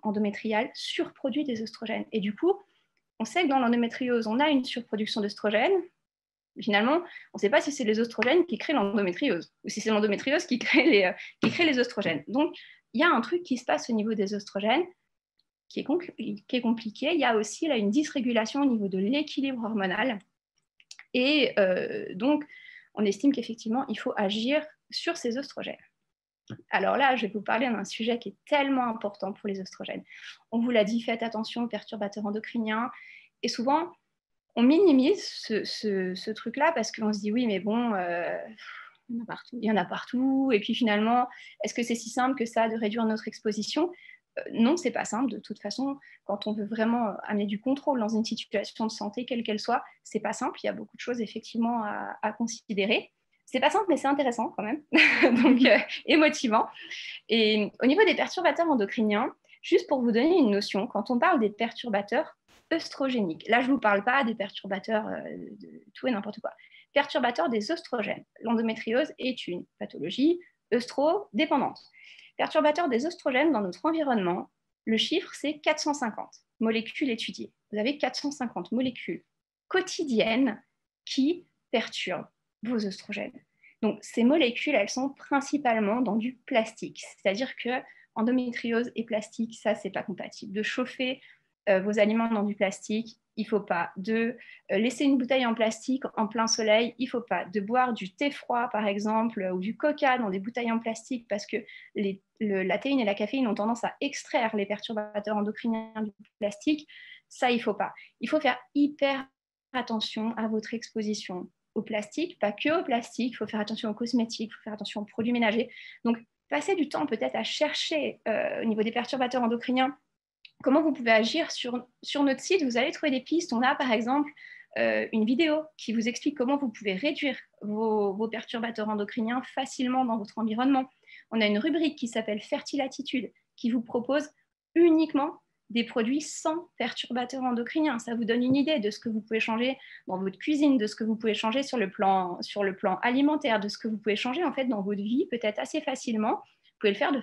endométrial surproduit des oestrogènes. Et du coup, on sait que dans l'endométriose, on a une surproduction d'oestrogènes. Finalement, on ne sait pas si c'est les oestrogènes qui créent l'endométriose ou si c'est l'endométriose qui crée les oestrogènes. Donc, il y a un truc qui se passe au niveau des oestrogènes qui est compliqué. Il y a aussi là, une dysrégulation au niveau de l'équilibre hormonal. Et donc, on estime qu'effectivement, il faut agir sur ces oestrogènes. Alors là, je vais vous parler d'un sujet qui est tellement important pour les oestrogènes. On vous l'a dit, faites attention aux perturbateurs endocriniens. Et souvent, on minimise ce truc-là parce qu'on se dit, oui, mais bon, il y en a partout. Et puis finalement, est-ce que c'est si simple que ça de réduire notre exposition ? Non, c'est pas simple. De toute façon, quand on veut vraiment amener du contrôle dans une situation de santé, quelle qu'elle soit, c'est pas simple. Il y a beaucoup de choses effectivement à considérer. C'est pas simple, mais c'est intéressant quand même, donc et motivant. Et au niveau des perturbateurs endocriniens, juste pour vous donner une notion, quand on parle des perturbateurs œstrogéniques. Là, je ne vous parle pas des perturbateurs de tout et n'importe quoi. Perturbateurs des œstrogènes. L'endométriose est une pathologie œstrodépendante. Perturbateurs des œstrogènes dans notre environnement, le chiffre, c'est 450 molécules étudiées. Vous avez 450 molécules quotidiennes qui perturbent vos œstrogènes. Donc, ces molécules, elles sont principalement dans du plastique. C'est-à-dire que endométriose et plastique, ça, c'est pas compatible. De chauffer vos aliments dans du plastique, il ne faut pas. De laisser une bouteille en plastique en plein soleil, il ne faut pas. De boire du thé froid, par exemple, ou du coca dans des bouteilles en plastique, parce que la théine et la caféine ont tendance à extraire les perturbateurs endocriniens du plastique. Ça, il ne faut pas. Il faut faire hyper attention à votre exposition au plastique, pas que au plastique, il faut faire attention aux cosmétiques, il faut faire attention aux produits ménagers. Donc, passez du temps peut-être à chercher au niveau des perturbateurs endocriniens comment vous pouvez agir. Sur notre site, vous allez trouver des pistes. On a par exemple une vidéo qui vous explique comment vous pouvez réduire vos perturbateurs endocriniens facilement dans votre environnement. On a une rubrique qui s'appelle Fertilatitude qui vous propose uniquement des produits sans perturbateurs endocriniens. Ça vous donne une idée de ce que vous pouvez changer dans votre cuisine, de ce que vous pouvez changer sur le plan alimentaire, de ce que vous pouvez changer en fait dans votre vie peut-être assez facilement. Vous pouvez le faire de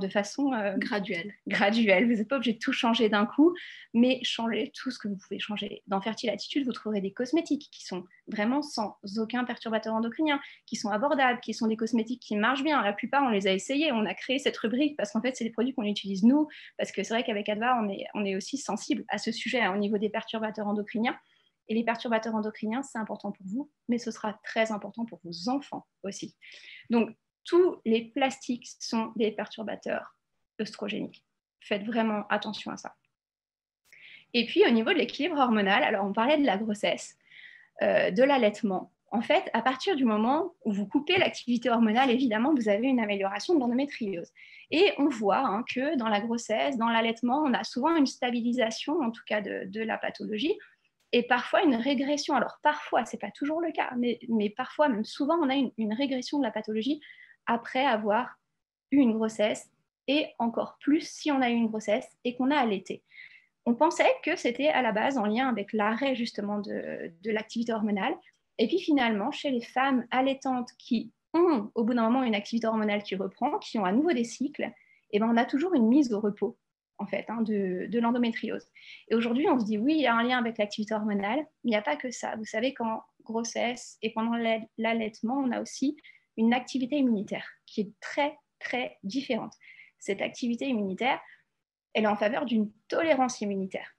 façon, graduelle. Vous n'êtes pas obligé de tout changer d'un coup, mais changer tout ce que vous pouvez changer. Dans Fertilatitude, vous trouverez des cosmétiques qui sont vraiment sans aucun perturbateur endocrinien, qui sont abordables, qui sont des cosmétiques qui marchent bien. La plupart, on les a essayés. On a créé cette rubrique parce qu'en fait, c'est des produits qu'on utilise nous, parce que c'est vrai qu'avec Adva, on est aussi sensible à ce sujet au niveau des perturbateurs endocriniens. Et les perturbateurs endocriniens, c'est important pour vous, mais ce sera très important pour vos enfants aussi. Donc, tous les plastiques sont des perturbateurs œstrogéniques. Faites vraiment attention à ça. Et puis, au niveau de l'équilibre hormonal, alors on parlait de la grossesse, de l'allaitement. En fait, à partir du moment où vous coupez l'activité hormonale, évidemment, vous avez une amélioration de l'endométriose. Et on voit que dans la grossesse, dans l'allaitement, on a souvent une stabilisation, en tout cas de la pathologie, et parfois une régression. Alors parfois, ce n'est pas toujours le cas, mais parfois, même souvent, on a une régression de la pathologie après avoir eu une grossesse, et encore plus si on a eu une grossesse et qu'on a allaité. On pensait que c'était à la base en lien avec l'arrêt justement de l'activité hormonale. Et puis finalement, chez les femmes allaitantes qui ont au bout d'un moment une activité hormonale qui reprend, qui ont à nouveau des cycles, eh ben, on a toujours une mise au repos en fait, de l'endométriose. Et aujourd'hui, on se dit oui, il y a un lien avec l'activité hormonale, mais il n'y a pas que ça. Vous savez qu'en grossesse et pendant l'allaitement, on a aussi une activité immunitaire qui est très, très différente. Cette activité immunitaire, elle est en faveur d'une tolérance immunitaire.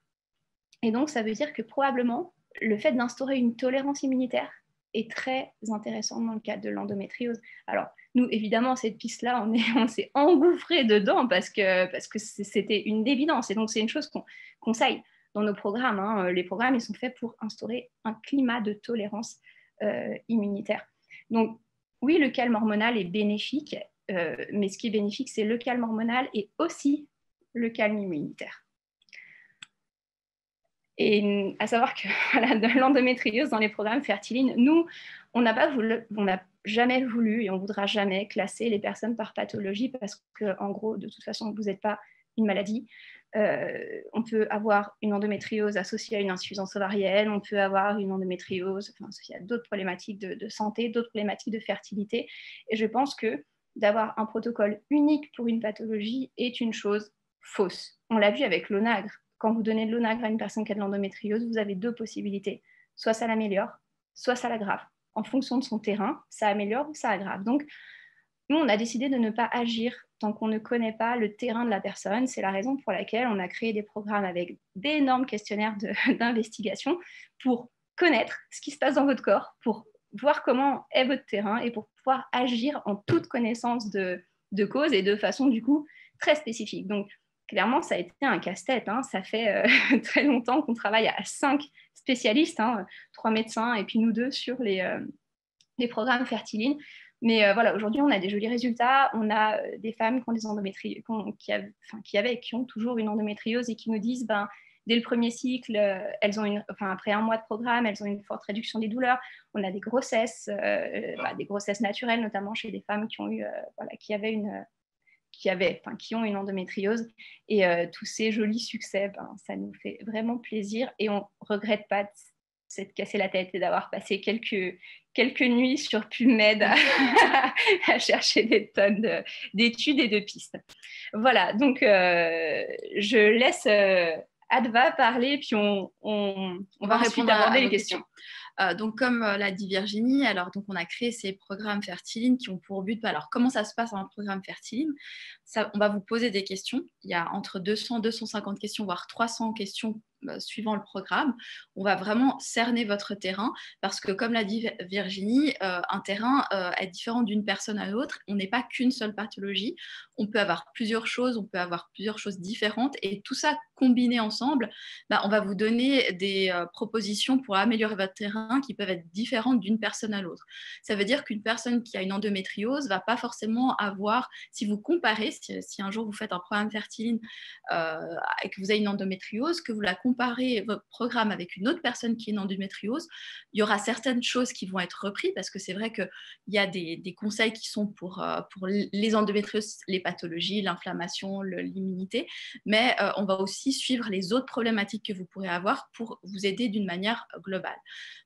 Et donc, ça veut dire que probablement, le fait d'instaurer une tolérance immunitaire est très intéressant dans le cadre de l'endométriose. Alors, nous, évidemment, cette piste-là, on s'est engouffré dedans parce que c'était une évidence. Et donc, c'est une chose qu'on conseille dans nos programmes. Les programmes, ils sont faits pour instaurer un climat de tolérance immunitaire. Donc, oui, le calme hormonal est bénéfique, mais ce qui est bénéfique, c'est le calme hormonal et aussi le calme immunitaire. Et à savoir que voilà, de l'endométriose dans les programmes Fertiline, nous, on n'a jamais voulu et on ne voudra jamais classer les personnes par pathologie parce qu'en gros, de toute façon, vous n'êtes pas une maladie. On peut avoir une endométriose associée à une insuffisance ovarienne, on peut avoir une endométriose associée à d'autres problématiques de santé, d'autres problématiques de fertilité. Et je pense que d'avoir un protocole unique pour une pathologie est une chose fausse. On l'a vu avec l'Onagre. Quand vous donnez de l'Onagre à une personne qui a de l'endométriose, vous avez deux possibilités. Soit ça l'améliore, soit ça l'aggrave. En fonction de son terrain, ça améliore ou ça aggrave. Donc, nous, on a décidé de ne pas agir tant qu'on ne connaît pas le terrain de la personne. C'est la raison pour laquelle on a créé des programmes avec d'énormes questionnaires d'investigation pour connaître ce qui se passe dans votre corps, pour voir comment est votre terrain et pour pouvoir agir en toute connaissance de cause et de façon, du coup, très spécifique. Donc, clairement, ça a été un casse-tête. Ça fait très longtemps qu'on travaille à 5 spécialistes, 3 médecins et puis nous 2 sur les programmes Fertiline. Mais voilà, aujourd'hui, on a des jolis résultats. On a des femmes qui ont des endométrioses, qui ont toujours une endométriose et qui nous disent, dès le premier cycle, après 1 mois de programme, elles ont une forte réduction des douleurs. On a des grossesses naturelles, notamment chez des femmes qui qui ont une endométriose. Et tous ces jolis succès, ça nous fait vraiment plaisir et on ne regrette pas de s'être cassé la tête et d'avoir passé quelques nuits sur PubMed à chercher des tonnes d'études et de pistes. Voilà, donc je laisse Adva parler, puis on va ensuite aborder les questions. Donc, comme l'a dit Virginie, alors donc on a créé ces programmes Fertiline qui ont pour but. Alors, comment ça se passe un programme Fertiline? On va vous poser des questions. Il y a entre 200, 250 questions, voire 300 questions suivant le programme. On va vraiment cerner votre terrain parce que, comme l'a dit Virginie, un terrain est différent d'une personne à l'autre. On n'est pas qu'une seule pathologie. On peut avoir plusieurs choses, différentes et tout ça combiné ensemble, on va vous donner des propositions pour améliorer votre terrain qui peuvent être différentes d'une personne à l'autre. Ça veut dire qu'une personne qui a une endométriose ne va pas forcément avoir, si vous comparez, si un jour vous faites un programme Fertiline et que vous avez une endométriose, que vous la comparez votre programme avec une autre personne qui a une endométriose, il y aura certaines choses qui vont être reprises parce que c'est vrai qu'il y a des conseils qui sont pour les endométrioses, les pathologies, l'inflammation, l'immunité, mais on va aussi suivre les autres problématiques que vous pourrez avoir pour vous aider d'une manière globale.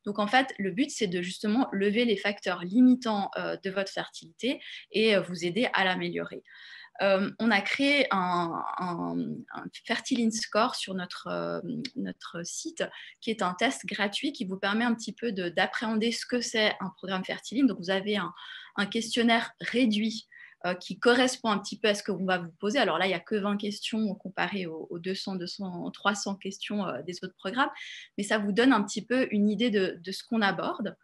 Donc en fait, le but, c'est de justement lever les facteurs limitants de votre fertilité et vous aider à l'améliorer. On a créé un Fertiline Score sur notre site, qui est un test gratuit qui vous permet un petit peu d'appréhender ce que c'est un programme Fertiline. Donc, vous avez un questionnaire réduit qui correspond un petit peu à ce que l'on va vous poser. Alors là, il n'y a que 20 questions comparées aux 200, 300 questions des autres programmes, mais ça vous donne un petit peu une idée de ce qu'on aborde.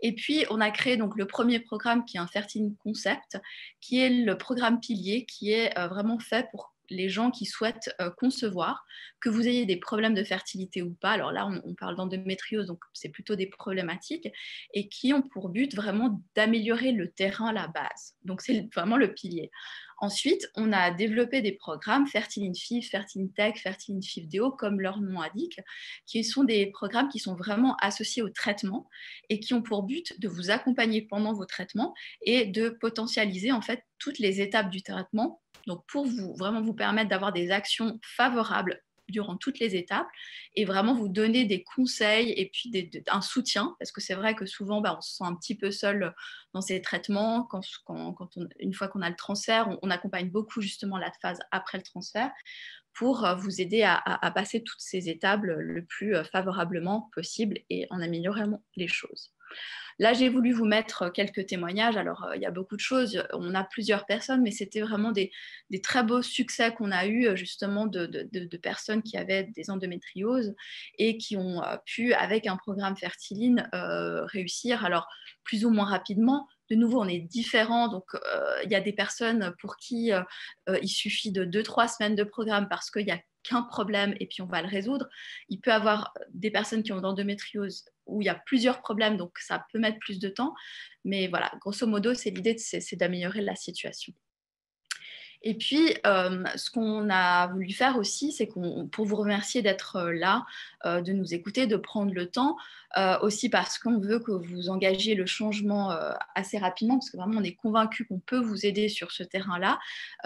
Et puis, on a créé donc le premier programme qui est un Fertiline Concept, qui est le programme pilier, qui est vraiment fait pour les gens qui souhaitent concevoir, que vous ayez des problèmes de fertilité ou pas. Alors là, on parle d'endométriose, donc c'est plutôt des problématiques, et qui ont pour but vraiment d'améliorer le terrain, la base. Donc c'est vraiment le pilier. Ensuite, on a développé des programmes Fertiline FIV, Fertiline Tech, Fertiline FIV-DO, comme leur nom indique, qui sont des programmes qui sont vraiment associés au traitement et qui ont pour but de vous accompagner pendant vos traitements et de potentialiser en fait toutes les étapes du traitement. Donc, pour vraiment vous permettre d'avoir des actions favorables durant toutes les étapes et vraiment vous donner des conseils et puis un soutien, parce que c'est vrai que souvent, on se sent un petit peu seul dans ces traitements. Une fois qu'on a le transfert, on accompagne beaucoup justement la phase après le transfert pour vous aider à passer toutes ces étapes le plus favorablement possible et en améliorant les choses. Là, j'ai voulu vous mettre quelques témoignages. Alors, il y a beaucoup de choses. On a plusieurs personnes, mais c'était vraiment des très beaux succès qu'on a eus, justement, de personnes qui avaient des endométrioses et qui ont pu, avec un programme Fertiline, réussir. Alors, plus ou moins rapidement. De nouveau, on est différents. Donc, il y a des personnes pour qui il suffit de 2-3 semaines de programme parce qu'il y a qu'un problème et puis on va le résoudre. Il peut y avoir des personnes qui ont d'endométriose où il y a plusieurs problèmes, donc ça peut mettre plus de temps. Mais voilà, grosso modo, l'idée, c'est d'améliorer la situation. Et puis, ce qu'on a voulu faire aussi, c'est pour vous remercier d'être là, de nous écouter, de prendre le temps, aussi parce qu'on veut que vous engagiez le changement assez rapidement, parce que vraiment, on est convaincus qu'on peut vous aider sur ce terrain-là.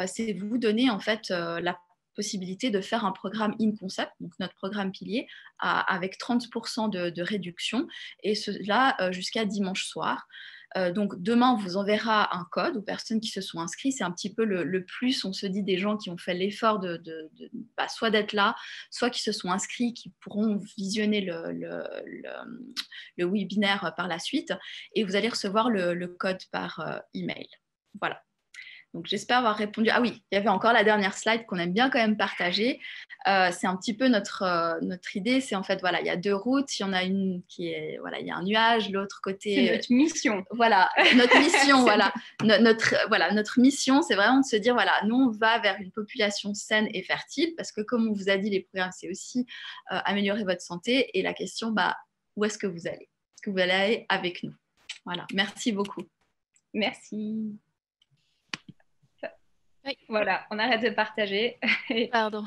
C'est vous donner en fait la possibilité de faire un programme in-concept, donc notre programme pilier, avec 30% de réduction, et cela jusqu'à dimanche soir. Donc demain, on vous enverra un code aux personnes qui se sont inscrites. C'est un petit peu le plus, on se dit, des gens qui ont fait l'effort soit d'être là, soit qui se sont inscrits, qui pourront visionner le webinaire par la suite. Et vous allez recevoir le code par email. Voilà. Donc, j'espère avoir répondu. Ah oui, il y avait encore la dernière slide qu'on aime bien quand même partager. C'est un petit peu notre idée. C'est en fait, voilà, il y a deux routes. Il y en a une qui est, voilà, il y a un nuage. L'autre côté... C'est notre mission. Voilà, notre mission, voilà. Notre mission, c'est vraiment de se dire, voilà, nous, on va vers une population saine et fertile parce que, comme on vous a dit, les programmes, c'est aussi améliorer votre santé. Et la question, où est-ce que vous allez? Est-ce que vous allez aller avec nous? Voilà, merci beaucoup. Merci. Oui. Voilà, on arrête de partager. Pardon.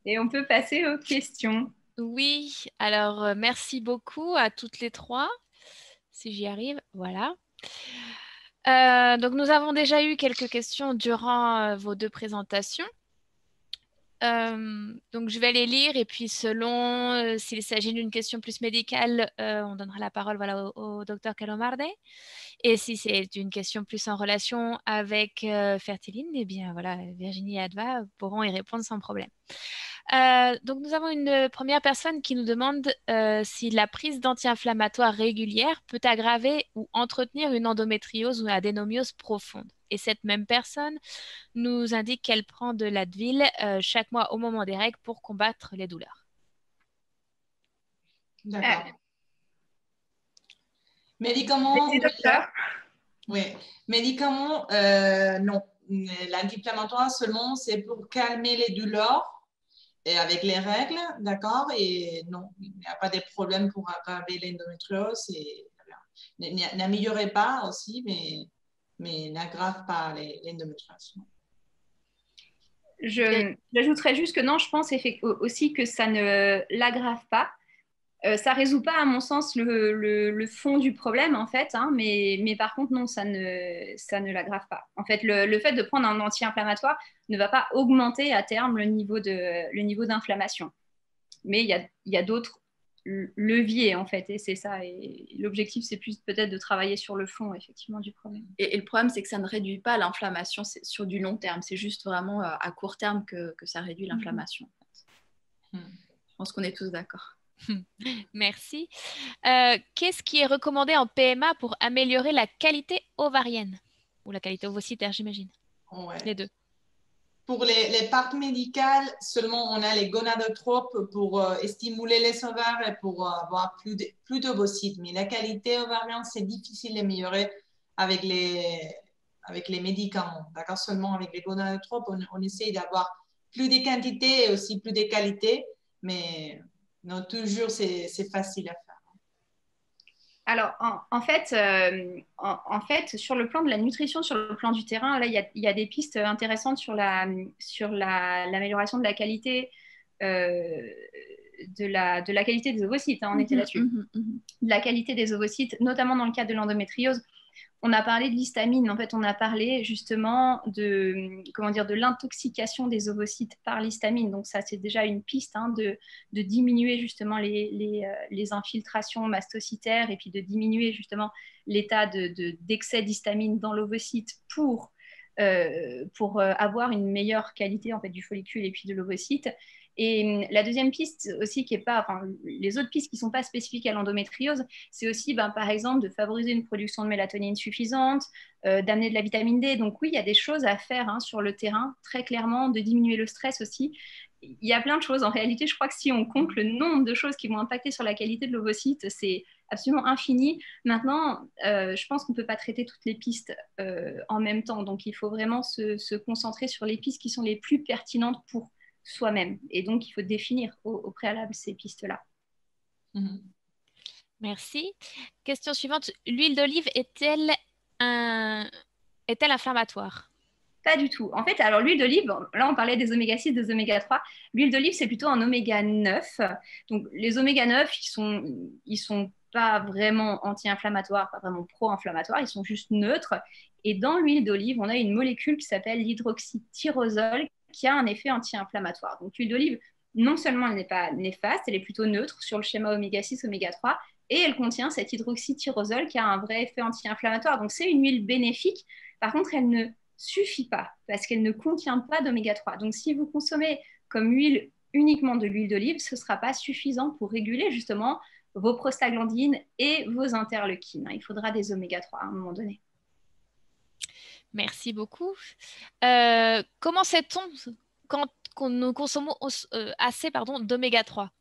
Et on peut passer aux questions. Oui, alors merci beaucoup à toutes les trois, si j'y arrive. Voilà. Donc, nous avons déjà eu quelques questions durant vos deux présentations. Donc, je vais les lire et puis selon s'il s'agit d'une question plus médicale, on donnera la parole voilà, au docteur Calomarde. Et si c'est une question plus en relation avec Fertiline, eh bien voilà, Virginie et Adva pourront y répondre sans problème. Donc, nous avons une première personne qui nous demande si la prise d'anti-inflammatoires régulière peut aggraver ou entretenir une endométriose ou une adénomiose profonde. Et cette même personne nous indique qu'elle prend de l'Advil chaque mois au moment des règles pour combattre les douleurs. D'accord. Médicaments, Merci, docteur. oui. Médicaments, non. L'anti-inflammatoire seulement, c'est pour calmer les douleurs et avec les règles, d'accord? Et non, il n'y a pas de problème pour aggraver l'endométriose. N'améliorez pas aussi, mais n'aggrave pas l'endométriose. J'ajouterais juste que non, je pense aussi que ça ne l'aggrave pas. Ça ne résout pas, à mon sens, le fond du problème, en fait, hein, mais par contre, non, ça ne l'aggrave pas. En fait, le fait de prendre un anti-inflammatoire ne va pas augmenter à terme le niveau d'inflammation. Mais il y a d'autres leviers, en fait, et c'est ça. Et l'objectif, c'est plus peut-être de travailler sur le fond, effectivement, du problème. Et le problème, c'est que ça ne réduit pas l'inflammation sur du long terme. C'est juste vraiment à court terme que ça réduit l'inflammation. Je pense qu'on est tous d'accord. Merci. Qu'est-ce qui est recommandé en PMA pour améliorer la qualité ovarienne? Ou la qualité ovocytaire, j'imagine. Ouais. Les deux. Pour les parties médicales, seulement on a les gonadotropes pour stimuler les ovaires et pour avoir plus d'ovocytes. Mais la qualité ovarienne, c'est difficile d'améliorer avec les médicaments. D'accord? Seulement avec les gonadotropes, on essaie d'avoir plus de quantité et aussi plus de qualité. Mais non, toujours, c'est facile à faire. Alors, en fait, sur le plan de la nutrition, sur le plan du terrain, là, il y a des pistes intéressantes sur l'amélioration de la qualité de la qualité des ovocytes. Hein, on était là-dessus. De la qualité des ovocytes, notamment dans le cadre de l'endométriose. On a parlé de l'histamine. En fait, on a parlé justement de l'intoxication des ovocytes par l'histamine. Donc, ça, c'est déjà une piste hein, de diminuer justement les infiltrations mastocytaires et puis de diminuer justement l'état d'excès d'histamine dans l'ovocyte pour avoir une meilleure qualité en fait, du follicule et puis de l'ovocyte. Et la deuxième piste aussi, les autres pistes qui ne sont pas spécifiques à l'endométriose, c'est aussi par exemple de favoriser une production de mélatonine suffisante, d'amener de la vitamine D. Donc oui, il y a des choses à faire hein, sur le terrain, très clairement, de diminuer le stress aussi. Il y a plein de choses. En réalité, je crois que si on compte le nombre de choses qui vont impacter sur la qualité de l'ovocyte, c'est absolument infini. Maintenant, je pense qu'on ne peut pas traiter toutes les pistes en même temps. Donc, il faut vraiment se concentrer sur les pistes qui sont les plus pertinentes pour soi-même. Et donc, il faut définir au préalable ces pistes-là. Merci. Question suivante. L'huile d'olive est-elle inflammatoire? Pas du tout. En fait, alors l'huile d'olive, là on parlait des oméga 6, des oméga 3. L'huile d'olive, c'est plutôt un oméga 9. Donc les oméga 9, ils sont pas vraiment anti-inflammatoires, pas vraiment pro-inflammatoires, ils sont juste neutres. Et dans l'huile d'olive, on a une molécule qui s'appelle l'hydroxytyrosol qui a un effet anti-inflammatoire. Donc l'huile d'olive, non seulement elle n'est pas néfaste, elle est plutôt neutre sur le schéma oméga 6, oméga 3, et elle contient cet hydroxytyrosol qui a un vrai effet anti-inflammatoire. Donc c'est une huile bénéfique. Par contre, elle ne suffit pas parce qu'elle ne contient pas d'oméga 3. Donc si vous consommez comme huile uniquement de l'huile d'olive, ce ne sera pas suffisant pour réguler justement vos prostaglandines et vos interleukines. Il faudra des oméga 3 à un moment donné. Merci beaucoup. Comment sait-on quand nous consommons assez d'oméga 3?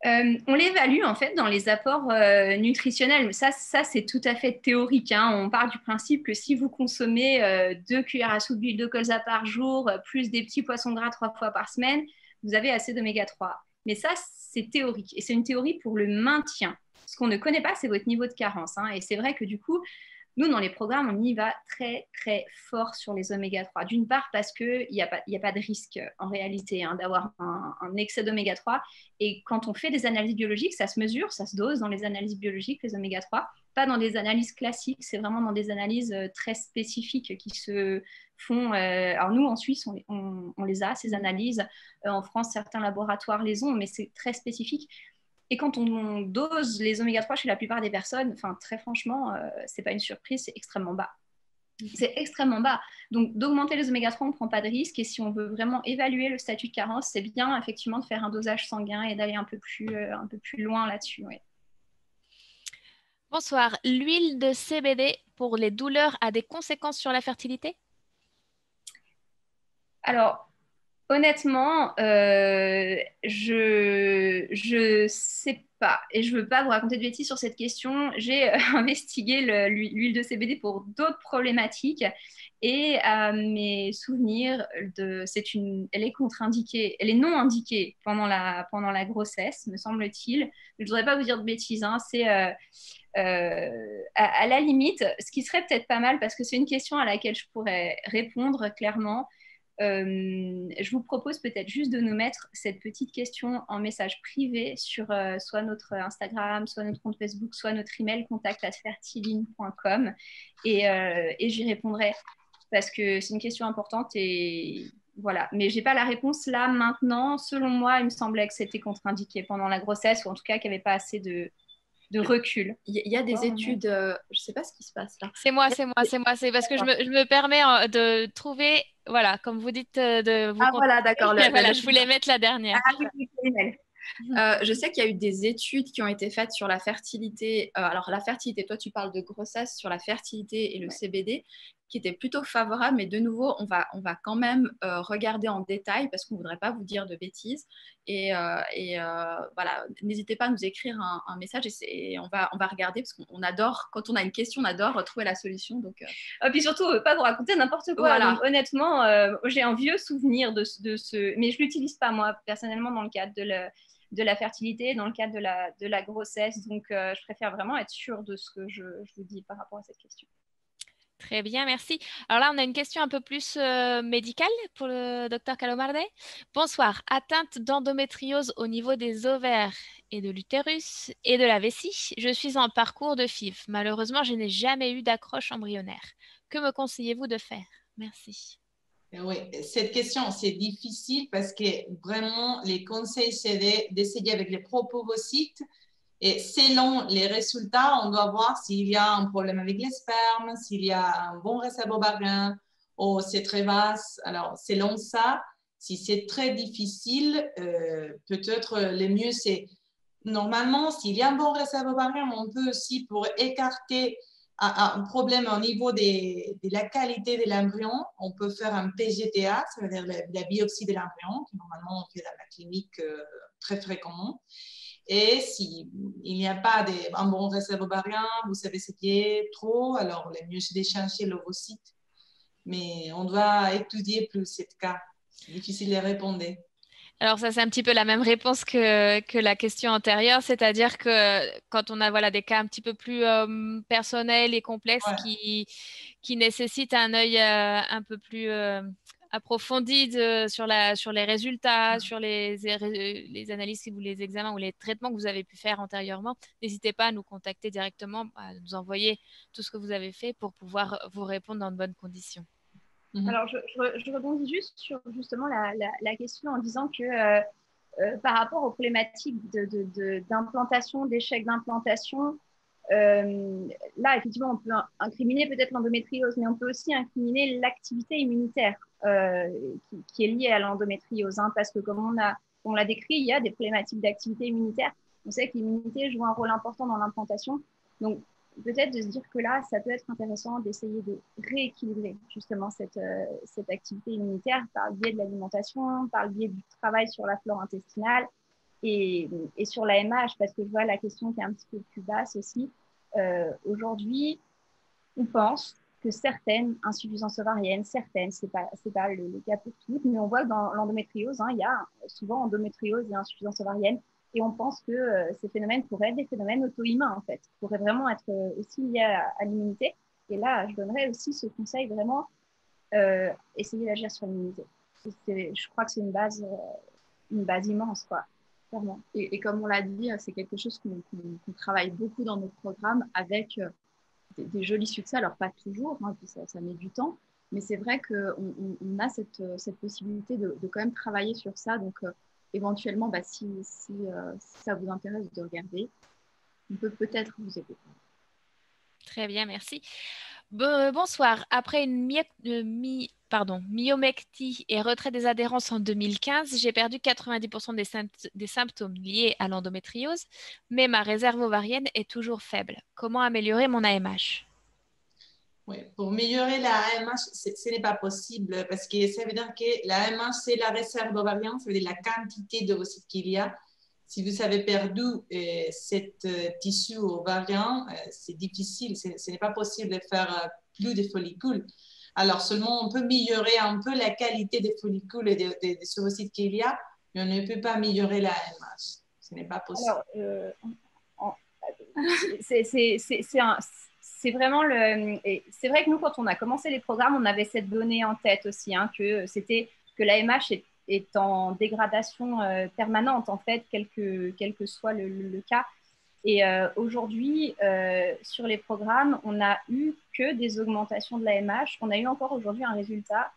On l'évalue en fait dans les apports nutritionnels, mais ça c'est tout à fait théorique. Hein. On part du principe que si vous consommez 2 cuillères à soupe d'huile de colza par jour, plus des petits poissons gras 3 fois par semaine, vous avez assez d'oméga 3. Mais ça c'est théorique et c'est une théorie pour le maintien. Ce qu'on ne connaît pas, c'est votre niveau de carence. Hein. Et c'est vrai que du coup, Nous, dans les programmes, on y va très, très fort sur les oméga-3. D'une part, parce qu'il n'y a pas de risque en réalité d'avoir un excès d'oméga-3. Et quand on fait des analyses biologiques, ça se mesure, ça se dose dans les analyses biologiques, les oméga-3. Pas dans des analyses classiques, c'est vraiment dans des analyses très spécifiques qui se font. Alors nous, en Suisse, on les a, ces analyses. En France, certains laboratoires les ont, mais c'est très spécifique. Et quand on dose les oméga-3 chez la plupart des personnes, enfin, très franchement, c'est pas une surprise, c'est extrêmement bas. C'est extrêmement bas. Donc, d'augmenter les oméga-3, on ne prend pas de risque. Et si on veut vraiment évaluer le statut de carence, c'est bien effectivement de faire un dosage sanguin et d'aller un peu plus loin là-dessus. Oui. Bonsoir. L'huile de CBD pour les douleurs a des conséquences sur la fertilité? Alors, honnêtement, je sais pas et je veux pas vous raconter de bêtises sur cette question. J'ai investigué l'huile de CBD pour d'autres problématiques et à mes souvenirs, elle est contre-indiquée, elle est non indiquée pendant la grossesse, me semble-t-il. Je ne voudrais pas vous dire de bêtises. Hein. C'est à la limite, ce qui serait peut-être pas mal parce que c'est une question à laquelle je pourrais répondre clairement. Je vous propose peut-être juste de nous mettre cette petite question en message privé sur soit notre Instagram, soit notre compte Facebook, soit notre email contact@fertiline.com et j'y répondrai parce que c'est une question importante et voilà. Mais j'ai pas la réponse là maintenant. Selon moi, il me semblait que c'était contre-indiqué pendant la grossesse ou en tout cas qu'il n'y avait pas assez de recul. Il y a des études, je ne sais pas ce qui se passe là. C'est moi. C'est parce que je me permets de trouver, voilà, comme vous dites, de vous contacter. Voilà, d'accord. Voilà, je voulais mettre la dernière. Je sais qu'il y a eu des études qui ont été faites sur la fertilité. Alors, la fertilité, toi, tu parles de grossesse sur la fertilité et le CBD, qui étaient plutôt favorables. Mais de nouveau, on va quand même regarder en détail parce qu'on ne voudrait pas vous dire de bêtises. Et voilà, n'hésitez pas à nous écrire un message et on va regarder parce qu'on adore, quand on a une question, on adore trouver la solution. Donc, Et puis surtout, pas vous raconter n'importe quoi. Voilà. Donc, honnêtement, j'ai un vieux souvenir de ce... Mais je ne l'utilise pas, moi, personnellement, dans le cadre de la fertilité, dans le cadre de la grossesse. Donc, je préfère vraiment être sûre de ce que je vous dis par rapport à cette question. Très bien, merci. Alors là, on a une question un peu plus médicale pour le docteur Calomarde. Bonsoir. Atteinte d'endométriose au niveau des ovaires et de l'utérus et de la vessie. Je suis en parcours de FIV. Malheureusement, je n'ai jamais eu d'accroche embryonnaire. Que me conseillez-vous de faire? Merci. Oui, cette question, c'est difficile parce que vraiment, les conseils, c'est d'essayer avec les propovocytes. Et selon les résultats, on doit voir s'il y a un problème avec les spermes, s'il y a un bon réservoir ovarien ou c'est très vaste. Alors, selon ça, si c'est très difficile, peut-être le mieux, c'est normalement, s'il y a un bon réservoir ovarien, on peut aussi, pour écarter un problème au niveau de la qualité de l'embryon, on peut faire un PGTA, c'est-à-dire la biopsie de l'embryon, que normalement on fait dans la clinique très fréquemment. Et s'il n'y a pas un bon réservoir ovarien, vous savez ce qui est trop, alors le mieux c'est d'échanger l'ovocyte. Mais on doit étudier plus ce cas. C'est difficile de répondre. Alors ça, c'est un petit peu la même réponse que la question antérieure, c'est-à-dire que quand on a voilà, des cas un petit peu plus personnels et complexes qui nécessitent un œil un peu plus approfondi sur les résultats, sur les analyses ou les examens ou les traitements que vous avez pu faire antérieurement, n'hésitez pas à nous contacter directement, à nous envoyer tout ce que vous avez fait pour pouvoir vous répondre dans de bonnes conditions. Alors, je rebondis juste sur justement la question en disant que par rapport aux problématiques d'implantation, d'échec d'implantation, là, effectivement, on peut incriminer peut-être l'endométriose, mais on peut aussi incriminer l'activité immunitaire qui est liée à l'endométriose, hein, parce que comme on l'a décrit, il y a des problématiques d'activité immunitaire. On sait que l'immunité joue un rôle important dans l'implantation. Donc, peut-être de se dire que là, ça peut être intéressant d'essayer de rééquilibrer justement cette activité immunitaire par le biais de l'alimentation, par le biais du travail sur la flore intestinale et sur l'AMH, parce que je vois la question qui est un petit peu plus basse aussi. Aujourd'hui, on pense que certaines insuffisances ovariennes, c'est pas le cas pour toutes, mais on voit que dans l'endométriose, hein, il y a souvent endométriose et insuffisance ovarienne. Et on pense que ces phénomènes pourraient être des phénomènes auto-immuns, en fait, qui pourraient vraiment être aussi liés à l'immunité. Et là, je donnerais aussi ce conseil vraiment, essayer d'agir sur l'immunité. Je crois que c'est une base immense, quoi, clairement. Et comme on l'a dit, c'est quelque chose qu'on travaille beaucoup dans nos programmes avec des jolis succès. Alors, pas toujours, hein, puis ça met du temps, mais c'est vrai qu'on a cette possibilité de quand même travailler sur ça. Donc, éventuellement, si ça vous intéresse de regarder, on peut peut-être vous aider. Très bien, merci. Bonsoir. Après une myomectie et retrait des adhérences en 2015, j'ai perdu 90% des symptômes liés à l'endométriose, mais ma réserve ovarienne est toujours faible. Comment améliorer mon AMH? Oui, pour améliorer la AMH, ce n'est pas possible parce que ça veut dire que la AMH, c'est la réserve ovarienne, ça veut dire la quantité d'ovocytes qu'il y a. Si vous avez perdu cette tissu ovarien, c'est difficile, ce n'est pas possible de faire plus de follicules. Alors seulement on peut améliorer un peu la qualité des follicules et des ovocytes qu'il y a, mais on ne peut pas améliorer la AMH. Ce n'est pas possible. Alors, c'est vraiment c'est vrai que nous, quand on a commencé les programmes, on avait cette donnée en tête aussi, hein, que l'AMH est en dégradation permanente, en fait, quel que soit le cas. Et aujourd'hui, sur les programmes, on n'a eu que des augmentations de l'AMH. On a eu encore aujourd'hui un résultat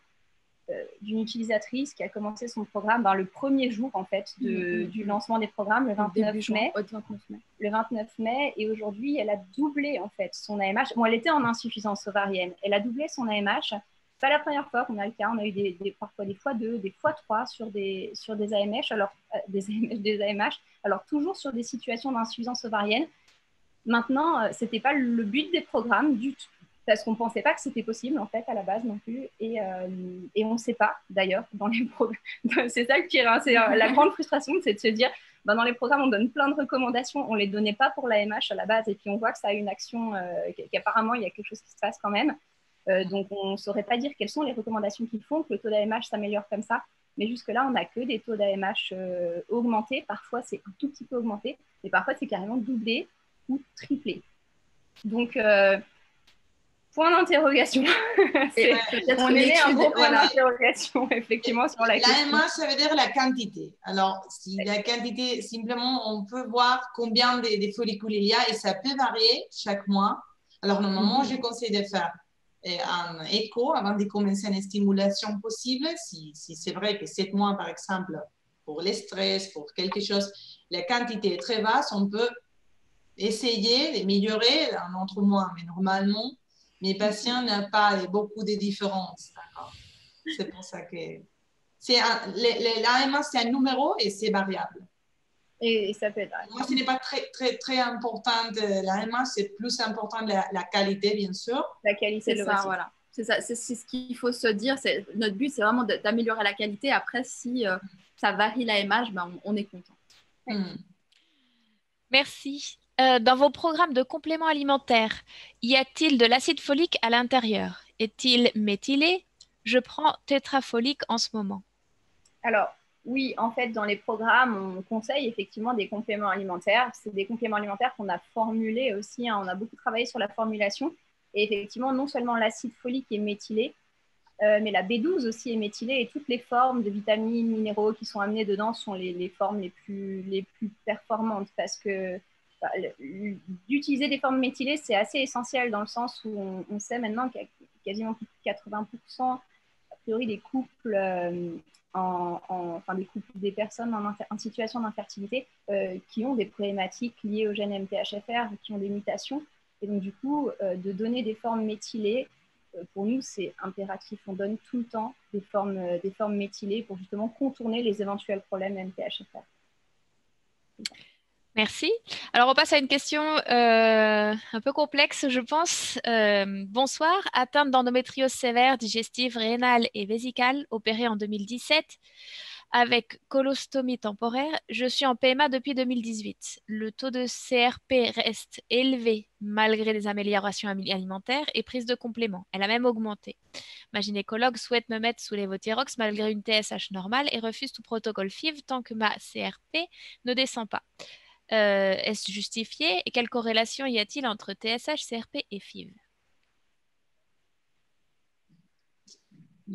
d'une utilisatrice qui a commencé son programme le premier jour en fait du lancement des programmes, le 29 mai. Le 29 mai, et aujourd'hui, elle a doublé en fait son AMH. Bon, elle était en insuffisance ovarienne. Elle a doublé son AMH. C'est pas la première fois qu'on a le cas. On a eu parfois des fois 2, des fois 3 sur des AMH, des AMH, alors toujours sur des situations d'insuffisance ovarienne. Maintenant, c'était pas le but des programmes du tout, parce qu'on ne pensait pas que c'était possible, en fait, à la base non plus. Et on ne sait pas, d'ailleurs, dans les programmes. C'est ça le pire, hein, c'est la grande frustration, c'est de se dire, dans les programmes, on donne plein de recommandations, on ne les donnait pas pour l'AMH à la base, et puis on voit que ça a une action, qu'apparemment, il y a quelque chose qui se passe quand même. Donc, on ne saurait pas dire quelles sont les recommandations qui font que le taux d'AMH s'améliore comme ça. Mais jusque-là, on n'a que des taux d'AMH augmentés. Parfois, c'est un tout petit peu augmenté, mais parfois, c'est carrément doublé ou triplé. Donc, point d'interrogation. On émet un gros point d'interrogation, effectivement, sur la question. L'AMH, ça veut dire la quantité. Alors, si la quantité, simplement, on peut voir combien de follicules il y a et ça peut varier chaque mois. Alors, normalement, je conseille de faire un écho avant de commencer une stimulation possible. Si c'est vrai que 7 mois, par exemple, pour le stress, pour quelque chose, la quantité est très basse, on peut essayer d'améliorer un autre mois. Mais normalement, mes patients n'ont pas beaucoup de différences. C'est pour ça que l'AMH, c'est un numéro et c'est variable. Et ça peut être. Moi, ce n'est pas très important. L'AMH, c'est plus important la qualité, bien sûr. La qualité, c'est ça, voilà. C'est ça, c'est ce qu'il faut se dire. Notre but, c'est vraiment d'améliorer la qualité. Après, si ça varie l'AMH, on est content. Merci. Dans vos programmes de compléments alimentaires, y a-t-il de l'acide folique à l'intérieur? Est-il méthylé? Je prends tétrafolique en ce moment. Alors, oui, en fait, dans les programmes, on conseille effectivement des compléments alimentaires. C'est des compléments alimentaires qu'on a formulés aussi, hein. On a beaucoup travaillé sur la formulation. Et effectivement, non seulement l'acide folique est méthylé, mais la B12 aussi est méthylée, et toutes les formes de vitamines, minéraux qui sont amenées dedans sont les formes les plus performantes, parce que d'utiliser des formes méthylées, c'est assez essentiel dans le sens où on sait maintenant qu'il y a quasiment plus de 80% a priori des couples, des couples, des personnes en situation d'infertilité qui ont des problématiques liées au gène MTHFR, qui ont des mutations. Et donc, du coup, de donner des formes méthylées, pour nous, c'est impératif. On donne tout le temps des formes méthylées pour justement contourner les éventuels problèmes MTHFR. Merci. Alors, on passe à une question un peu complexe, je pense. Bonsoir. Atteinte d'endométriose sévère, digestive, rénale et vésicale, opérée en 2017 avec colostomie temporaire. Je suis en PMA depuis 2018. Le taux de CRP reste élevé malgré des améliorations alimentaires et prise de compléments. Elle a même augmenté. Ma gynécologue souhaite me mettre sous lévothyrox malgré une TSH normale et refuse tout protocole FIV tant que ma CRP ne descend pas. Est-ce justifié? Et quelle corrélation y a-t-il entre TSH, CRP et FIV?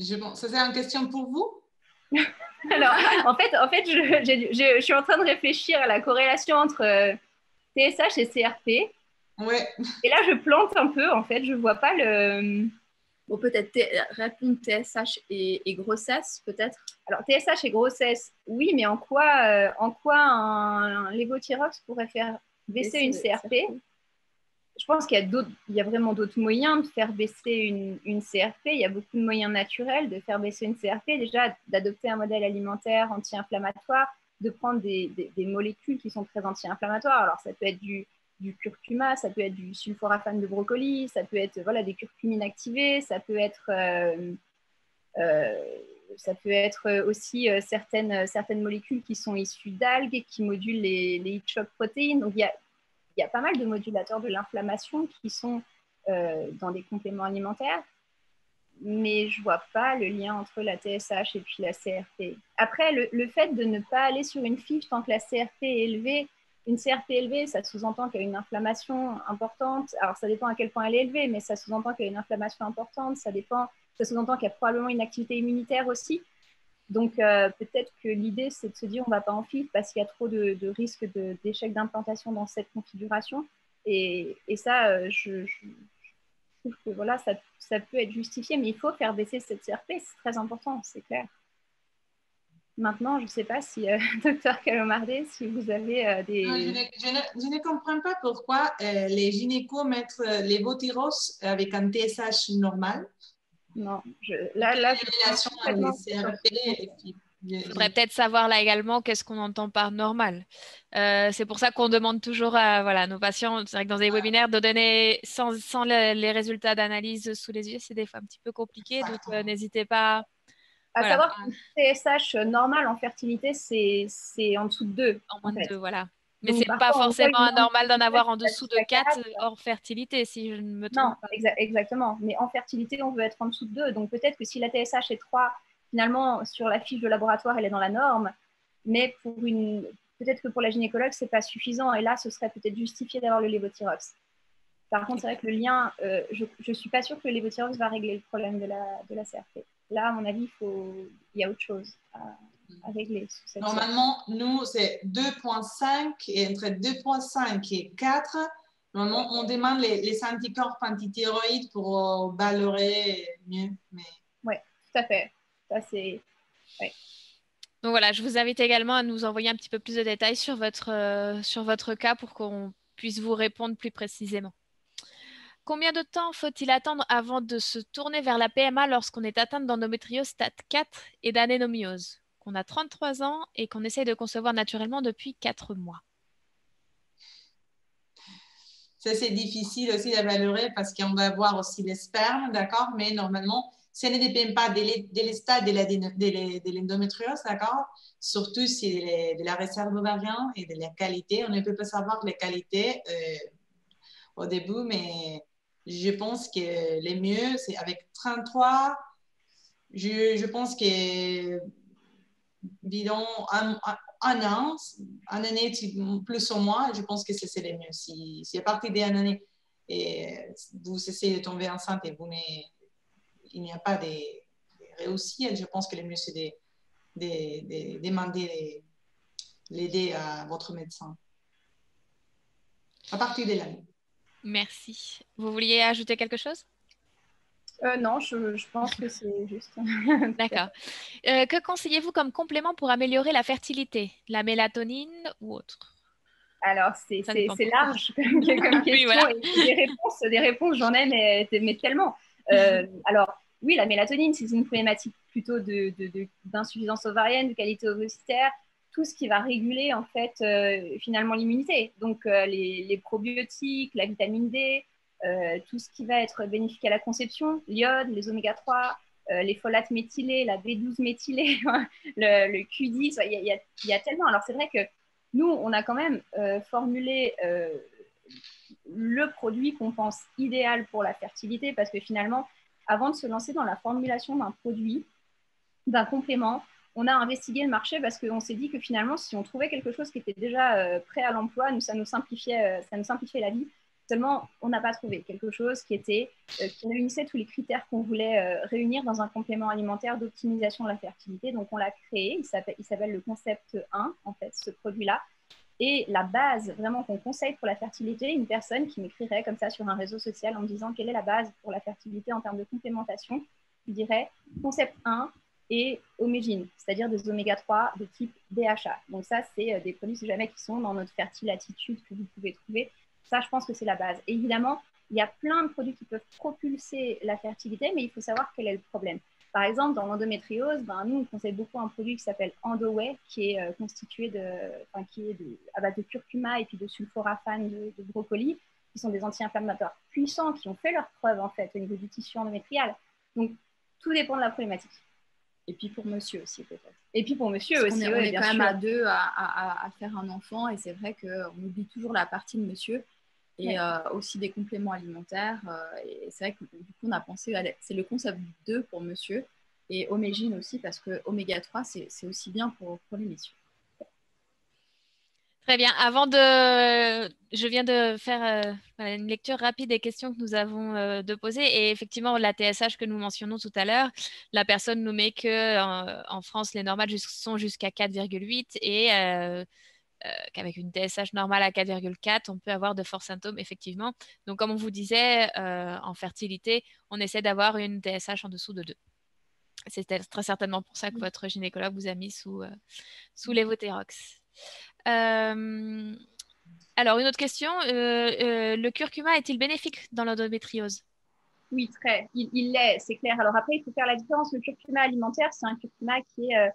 Ça, c'est une question pour vous? Alors, en fait je suis en train de réfléchir à la corrélation entre TSH et CRP. Ouais. Et là, je plante un peu, en fait. Je ne vois pas le... Bon, peut-être répondre TSH et grossesse, peut-être. Alors, TSH et grossesse, oui, mais en quoi un lévothyrox pourrait faire baisser une CRP? Je pense qu'il y a vraiment d'autres moyens de faire baisser une CRP. Il y a beaucoup de moyens naturels de faire baisser une CRP. Déjà, d'adopter un modèle alimentaire anti-inflammatoire, de prendre des molécules qui sont très anti-inflammatoires. Alors, ça peut être du curcuma, ça peut être du sulforaphane de brocoli, ça peut être voilà, des curcumines activées, ça peut être aussi certaines molécules qui sont issues d'algues, qui modulent les heat shock protéines. Donc, il y a pas mal de modulateurs de l'inflammation qui sont dans des compléments alimentaires, mais je ne vois pas le lien entre la TSH et puis la CRP. Après, le fait de ne pas aller sur une fiche tant que la CRP est élevée, une CRP élevée, ça sous-entend qu'il y a une inflammation importante. Alors, ça dépend à quel point elle est élevée, mais ça sous-entend qu'il y a une inflammation importante. Ça sous-entend qu'il y a probablement une activité immunitaire aussi. Donc, peut-être que l'idée, c'est de se dire on ne va pas en FIF parce qu'il y a trop de risques d'échec d'implantation dans cette configuration. Et ça, je trouve que voilà, ça peut être justifié, mais il faut faire baisser cette CRP, c'est très important, c'est clair. Maintenant, je ne sais pas si, docteur Calomardé, si vous avez des... Non, je ne comprends pas pourquoi les gynécos mettent les lévothyrox avec un TSH normal. Non, là, je relation avec les CRP et les FIP. Il faudrait peut-être savoir là également qu'est-ce qu'on entend par normal. C'est pour ça qu'on demande toujours à voilà, nos patients, c'est vrai que dans des webinaires, de donner sans les résultats d'analyse sous les yeux, c'est des fois un petit peu compliqué. Donc, n'hésitez pas. À Voilà. savoir qu'un TSH normal en fertilité, c'est en dessous de 2. En moins de 2, voilà. Mais Donc, c'est pas parfois, forcément anormal d'en avoir en dessous de 4 4 hors fertilité, si je ne me non, trompe pas. exactement. Mais en fertilité, on veut être en dessous de 2. Donc, peut-être que si la TSH est 3, finalement, sur la fiche de laboratoire, elle est dans la norme. Mais peut-être que pour la gynécologue, ce n'est pas suffisant. Et là, ce serait peut-être justifié d'avoir le lévothyrox. Par contre, c'est vrai que le lien, je ne suis pas sûre que le lévothyrox va régler le problème de la CRP. Là, à mon avis, il y a autre chose à régler. Sous cette Normalement, nous, c'est 2,5 et entre 2,5 et 4. Normalement, on demande les anticorps antithyroïdes pour valorer mieux. Oui, tout à fait. Ça, c'est... Ouais. Donc voilà, je vous invite également à nous envoyer un petit peu plus de détails sur votre cas pour qu'on puisse vous répondre plus précisément. Combien de temps faut-il attendre avant de se tourner vers la PMA lorsqu'on est atteinte d'endométriose stade 4 et d'anénomiose, qu'on a 33 ans et qu'on essaye de concevoir naturellement depuis 4 mois? Ça, c'est difficile aussi à valorer parce qu'on va voir aussi les spermes, d'accord? Mais normalement, ça ne dépend pas des stades de l'endométriose, d'accord? Surtout si de la réserve ovarienne et de la qualité. On ne peut pas savoir les qualités au début, mais je pense que le mieux, c'est avec 33. Je pense que, disons, un an, une année plus ou moins, je pense que c'est le mieux. Si à partir d'une année, et vous essayez de tomber enceinte et il n'y a pas de réussite, je pense que le mieux, c'est de demander l'aider à votre médecin. À partir de l'année. Merci. Vous vouliez ajouter quelque chose? Non, je pense que c'est juste. D'accord. Que conseillez-vous comme complément pour améliorer la fertilité? La mélatonine ou autre? Alors, c'est large comme question. Oui, voilà. Et des réponses, j'en ai, mais tellement. Alors, oui, la mélatonine, c'est une problématique plutôt d'insuffisance ovarienne, de qualité ovocytaire, tout ce qui va réguler, en fait, finalement, l'immunité. Donc, les probiotiques, la vitamine D, tout ce qui va être bénéfique à la conception, l'iode, les oméga-3, les folates méthylés, la B12 méthylée, le Q10, il y a tellement. Alors, c'est vrai que nous, on a quand même formulé le produit qu'on pense idéal pour la fertilité parce que finalement, avant de se lancer dans la formulation d'un produit, d'un complément, on a investigué le marché parce qu'on s'est dit que finalement, si on trouvait quelque chose qui était déjà prêt à l'emploi, ça nous simplifiait la vie. Seulement, on n'a pas trouvé quelque chose qui réunissait tous les critères qu'on voulait réunir dans un complément alimentaire d'optimisation de la fertilité. Donc, on l'a créé. Il s'appelle le concept 1, en fait, ce produit-là. Et la base vraiment qu'on conseille pour la fertilité, une personne qui m'écrirait comme ça sur un réseau social en me disant quelle est la base pour la fertilité en termes de complémentation, je dirais concept 1 et omégine, c'est-à-dire des oméga 3 de type DHA. Donc ça, c'est des produits, si jamais, qui sont dans notre fertilatitude que vous pouvez trouver. Ça, je pense que c'est la base. Et évidemment, il y a plein de produits qui peuvent propulser la fertilité, mais il faut savoir quel est le problème. Par exemple, dans l'endométriose, nous, on conseille beaucoup un produit qui s'appelle Endoway, qui est constitué à base de curcuma et puis de sulforaphane de brocoli, qui sont des anti-inflammatoires puissants, qui ont fait leur preuve, en fait, au niveau du tissu endométrial. Donc, tout dépend de la problématique. Et puis pour monsieur aussi, peut-être. Et puis pour monsieur parce aussi, on est bien quand sûr. même à deux à faire un enfant, et c'est vrai qu'on oublie toujours la partie de monsieur. Et aussi des compléments alimentaires. Et c'est vrai que du coup, on a pensé, c'est le concept 2 pour monsieur, et omégine aussi, parce que oméga 3, c'est aussi bien pour les messieurs. Très bien. Je viens de faire une lecture rapide des questions que nous avons de poser. Et effectivement, la TSH que nous mentionnons tout à l'heure, la personne nous met que en France, les normales sont jusqu'à 4,8 et qu'avec une TSH normale à 4,4, on peut avoir de forts symptômes, effectivement. Donc, comme on vous disait, en fertilité, on essaie d'avoir une TSH en dessous de 2. C'est très certainement pour ça que votre gynécologue vous a mis sous Levothyrox. Alors, une autre question. Le curcuma est-il bénéfique dans l'endométriose? Oui, très. Il l'est, c'est clair. Alors après, il faut faire la différence. Le curcuma alimentaire, c'est un curcuma qui est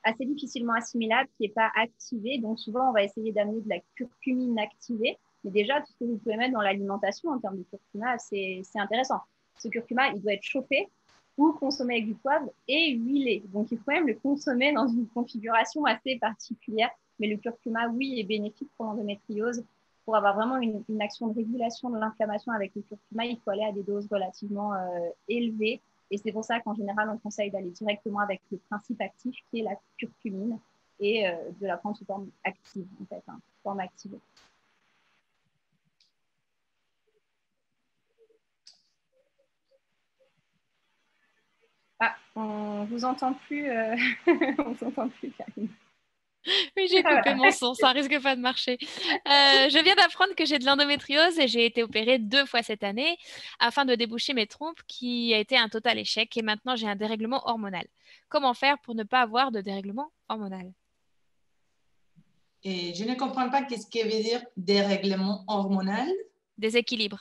assez difficilement assimilable, qui n'est pas activé. Donc souvent, on va essayer d'amener de la curcumine activée. Mais déjà, tout ce que vous pouvez mettre dans l'alimentation en termes de curcuma, c'est intéressant. Ce curcuma, il doit être chauffé ou consommé avec du poivre et huilé. Donc il faut même le consommer dans une configuration assez particulière. Mais le curcuma, oui, est bénéfique pour l'endométriose. Pour avoir vraiment une action de régulation de l'inflammation avec le curcuma, il faut aller à des doses relativement élevées. Et c'est pour ça qu'en général, on conseille d'aller directement avec le principe actif qui est la curcumine et de la prendre sous forme active, en fait, forme activée. Ah, on vous entend plus, on vous entend plus, Karine. Oui, j'ai coupé mon son, ça risque pas de marcher. Je viens d'apprendre que j'ai de l'endométriose et j'ai été opérée 2 fois cette année afin de déboucher mes trompes, qui a été un total échec. Et maintenant, j'ai un dérèglement hormonal. Comment faire pour ne pas avoir de dérèglement hormonal? Et je ne comprends pas qu'est-ce que veut dire dérèglement hormonal. Déséquilibre.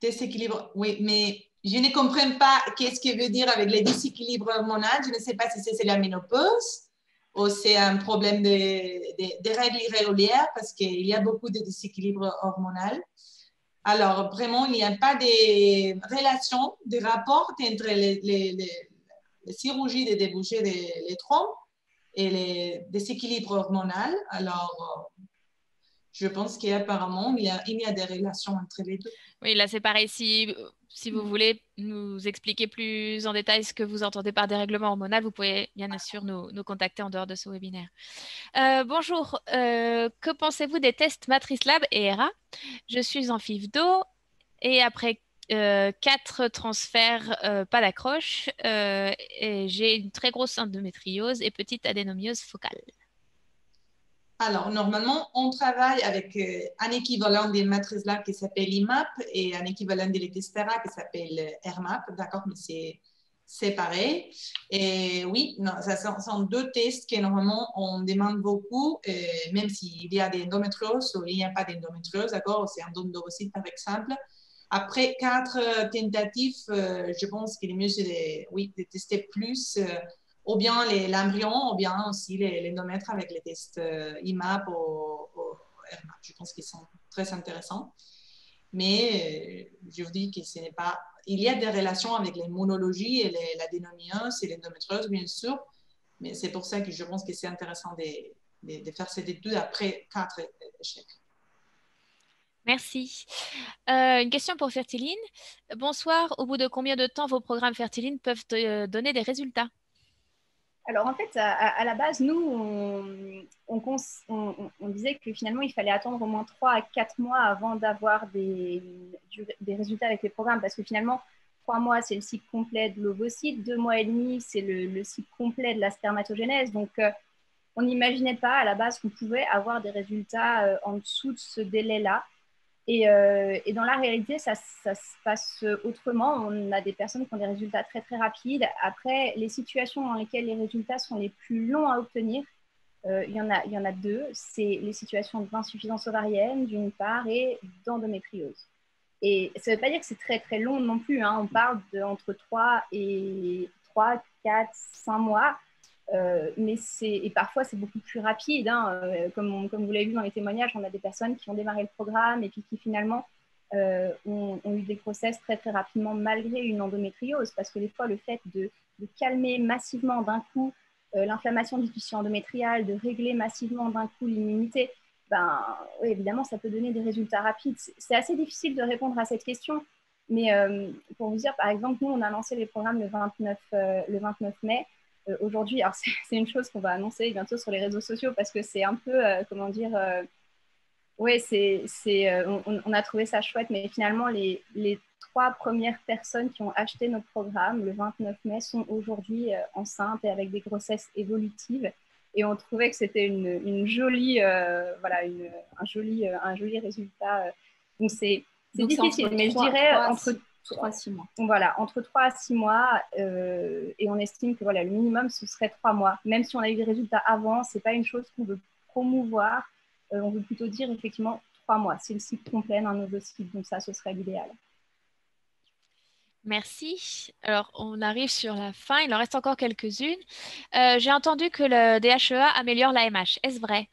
Déséquilibre, oui, mais je ne comprends pas qu'est-ce que veut dire avec les déséquilibres hormonaux. Je ne sais pas si c'est la ménopause ou c'est un problème de règles irrégulières parce qu'il y a beaucoup de déséquilibres hormonaux. Alors, vraiment, il n'y a pas de relation, de rapport entre les chirurgies de déboucher des trompes et les déséquilibres hormonaux. Alors, je pense qu'apparemment, il y a des relations entre les deux. Oui, là, c'est pareil. Si vous voulez nous expliquer plus en détail ce que vous entendez par dérèglement hormonal, vous pouvez bien sûr nous contacter en dehors de ce webinaire. Bonjour, que pensez-vous des tests Matrice Lab et ERA? Je suis en FIV-DO et après 4 transferts, pas d'accroche, et j'ai une très grosse endométriose et petite adénomiose focale. Alors, normalement, on travaille avec un équivalent des matrices là qui s'appelle IMAP et un équivalent de l'ETESTERA qui s'appelle RMAP, d'accord, mais c'est pareil. Et oui, non, ça sont 2 tests que normalement on demande beaucoup, même s'il y a des endométrioses ou il n'y a pas d'endométriose, d'accord, c'est un endométriose par exemple. Après 4 tentatives, je pense qu'il est mieux de tester plus ou bien l'embryon, ou bien aussi l'endomètre avec les tests IMAP ou RMAP. Je pense qu'ils sont très intéressants. Mais je vous dis que ce n'est pas... Il y a des relations avec l'immunologie et l'adénomiose et l'endométriose, bien sûr, mais c'est pour ça que je pense que c'est intéressant de faire cette étude après 4 échecs. Merci. Une question pour Fertiline. Bonsoir, au bout de combien de temps vos programmes Fertiline peuvent donner des résultats? Alors en fait, à la base, nous, on disait que finalement, il fallait attendre au moins 3 à 4 mois avant d'avoir des résultats avec les programmes, parce que finalement, 3 mois, c'est le cycle complet de l'ovocyte, 2 mois et demi, c'est le cycle complet de la spermatogénèse. Donc, on n'imaginait pas à la base qu'on pouvait avoir des résultats en dessous de ce délai-là. Et dans la réalité, ça se passe autrement. On a des personnes qui ont des résultats très, très rapides. Après, les situations dans lesquelles les résultats sont les plus longs à obtenir, il y en a deux. C'est les situations d'insuffisance ovarienne, d'une part, et d'endométriose. Et ça ne veut pas dire que c'est très, très long non plus. Hein. On parle entre 3 et 3, 4, 5 mois. Et parfois, c'est beaucoup plus rapide. Hein. Comme vous l'avez vu dans les témoignages, on a des personnes qui ont démarré le programme et puis qui finalement ont eu des grossesses très, très rapidement malgré une endométriose. Parce que des fois, le fait de calmer massivement d'un coup l'inflammation du tissu endométrial, de régler massivement d'un coup l'immunité, oui, évidemment, ça peut donner des résultats rapides. C'est assez difficile de répondre à cette question. Mais pour vous dire, par exemple, nous, on a lancé les programmes le 29 mai. Aujourd'hui, alors c'est une chose qu'on va annoncer bientôt sur les réseaux sociaux parce que c'est un peu, comment dire, ouais, on a trouvé ça chouette, mais finalement, les 3 premières personnes qui ont acheté notre programme le 29 mai sont aujourd'hui enceintes et avec des grossesses évolutives. Et on trouvait que c'était une jolie, voilà, un joli résultat. Donc, c'est difficile, mais je dirais entre 3 à 6 mois. Voilà, entre 3 à 6 mois, et on estime que voilà, le minimum, ce serait 3 mois. Même si on a eu des résultats avant, ce n'est pas une chose qu'on veut promouvoir. On veut plutôt dire effectivement 3 mois. C'est le cycle complet d'un ovocyte, donc ça, ce serait l'idéal. Merci. Alors, on arrive sur la fin. Il en reste encore quelques-unes. J'ai entendu que le DHEA améliore l'AMH. Est-ce vrai?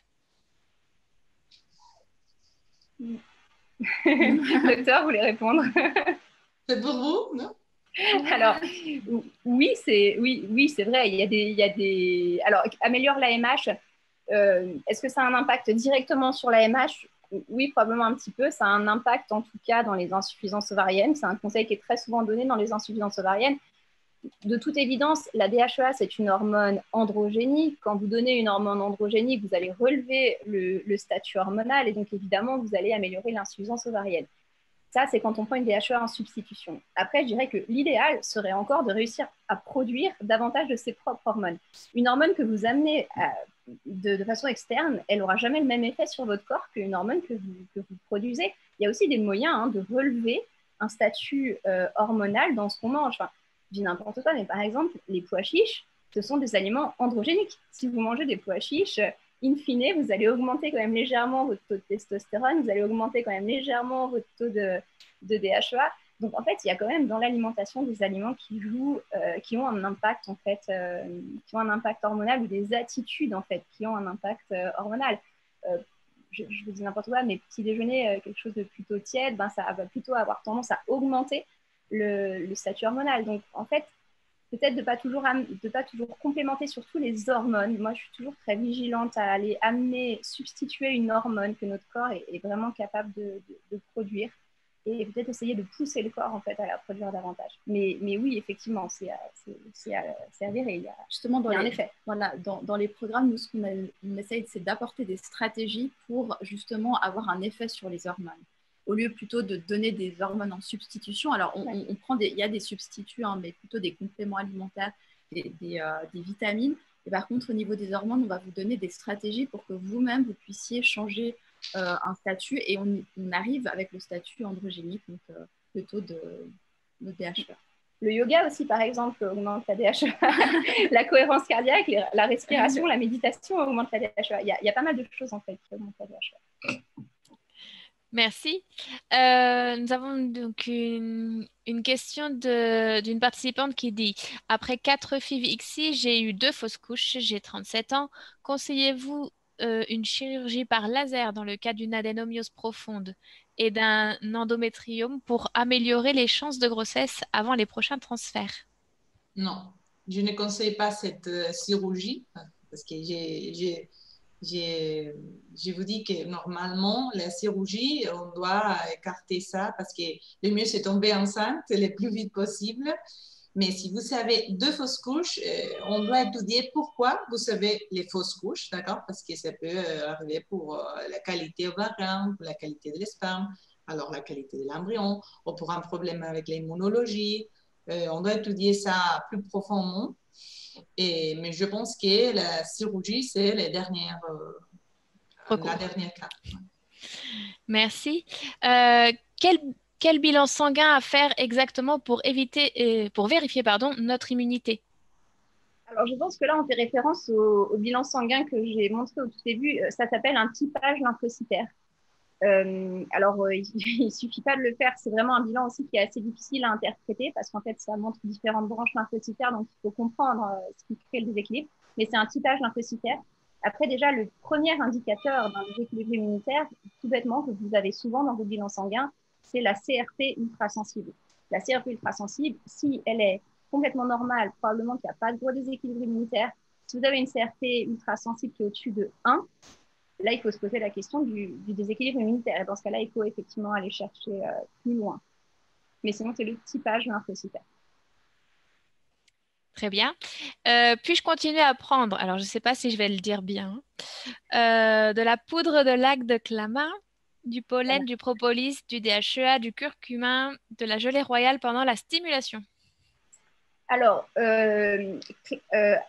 Docteur, vous voulez répondre? C'est pour vous, non? Alors, oui, c'est vrai. Il y a des... Alors, améliore l'AMH. Est-ce que ça a un impact directement sur l'AMH? Oui, probablement un petit peu. Ça a un impact en tout cas dans les insuffisances ovariennes. C'est un conseil qui est très souvent donné dans les insuffisances ovariennes. De toute évidence, la DHEA, c'est une hormone androgénique. Quand vous donnez une hormone androgénique, vous allez relever le statut hormonal et donc évidemment, vous allez améliorer l'insuffisance ovarienne. Ça, c'est quand on prend une DHEA en substitution. Après, je dirais que l'idéal serait encore de réussir à produire davantage de ses propres hormones. Une hormone que vous amenez de façon externe, elle n'aura jamais le même effet sur votre corps qu'une hormone que vous produisez. Il y a aussi des moyens de relever un statut hormonal dans ce qu'on mange. Enfin, je dis n'importe quoi, mais par exemple, les pois chiches, ce sont des aliments androgéniques. Si vous mangez des pois chiches, in fine, vous allez augmenter quand même légèrement votre taux de testostérone, vous allez augmenter quand même légèrement votre taux de DHEA. Donc, en fait, il y a quand même dans l'alimentation des aliments qui ont un impact, en fait, qui ont un impact hormonal ou des attitudes, en fait, qui ont un impact hormonal. Je vous dis n'importe quoi, mais petit déjeuner, quelque chose de plutôt tiède, ça va plutôt avoir tendance à augmenter le statut hormonal. Donc, en fait, peut-être de ne pas toujours complémenter surtout les hormones. Moi, je suis toujours très vigilante à aller substituer une hormone que notre corps est vraiment capable de produire et peut-être essayer de pousser le corps en fait à la produire davantage. Mais oui, effectivement, c'est avéré. Il y a, justement un effet. Dans les programmes, nous, ce qu'on essaye, c'est d'apporter des stratégies pour justement avoir un effet sur les hormones. Au lieu plutôt de donner des hormones en substitution. Alors, on prend il y a des substituts, hein, mais plutôt des compléments alimentaires, des vitamines. Et par contre, au niveau des hormones, on va vous donner des stratégies pour que vous-même, vous puissiez changer un statut. Et on arrive avec le statut androgénique, donc le taux de DHEA. Le yoga aussi, par exemple, augmente la DHEA. La cohérence cardiaque, la respiration, la méditation augmente la DHEA. Il y a pas mal de choses, en fait, qui augmentent la DHEA. Merci. Nous avons donc une question d'une participante qui dit « Après 4 FIV-ICSI, j'ai eu 2 fausses couches, j'ai 37 ans. Conseillez-vous une chirurgie par laser dans le cas d'une adénomiose profonde et d'un endométriome pour améliorer les chances de grossesse avant les prochains transferts ?» Non, je ne conseille pas cette chirurgie parce que je vous dis que normalement, la chirurgie, on doit écarter ça parce que le mieux, c'est tomber enceinte le plus vite possible. Mais si vous savez 2 fausses couches, on doit étudier pourquoi vous savez les fausses couches, d'accord? Parce que ça peut arriver pour la qualité ovarienne, pour la qualité de l'esperme, alors la qualité de l'embryon, ou pour un problème avec l'immunologie. On doit étudier ça plus profondément. Mais je pense que la chirurgie, c'est la dernière cas. Merci. Quel bilan sanguin à faire exactement pour vérifier notre immunité? Alors, je pense que là, on fait référence au bilan sanguin que j'ai montré au tout début. Ça s'appelle un typage lymphocytaire. Il ne suffit pas de le faire. C'est vraiment un bilan aussi qui est assez difficile à interpréter parce qu'en fait, ça montre différentes branches lymphocytaires, donc il faut comprendre ce qui crée le déséquilibre. Mais c'est un typage lymphocytaire. Après, déjà, le premier indicateur d'un déséquilibre immunitaire, tout bêtement, que vous avez souvent dans vos bilans sanguins, c'est la CRP ultrasensible. La CRP ultrasensible, si elle est complètement normale, probablement qu'il n'y a pas de gros déséquilibre immunitaire. Si vous avez une CRP ultrasensible qui est au-dessus de 1, là, il faut se poser la question du déséquilibre immunitaire. Et dans ce cas-là, il faut effectivement aller chercher plus loin. Mais sinon, c'est le typage lymphocytaire. Très bien. Puis-je continuer à prendre, alors je ne sais pas si je vais le dire bien, de la poudre de lac de Clama, du pollen, du propolis, du DHEA, du curcumin, de la gelée royale pendant la stimulation? Alors,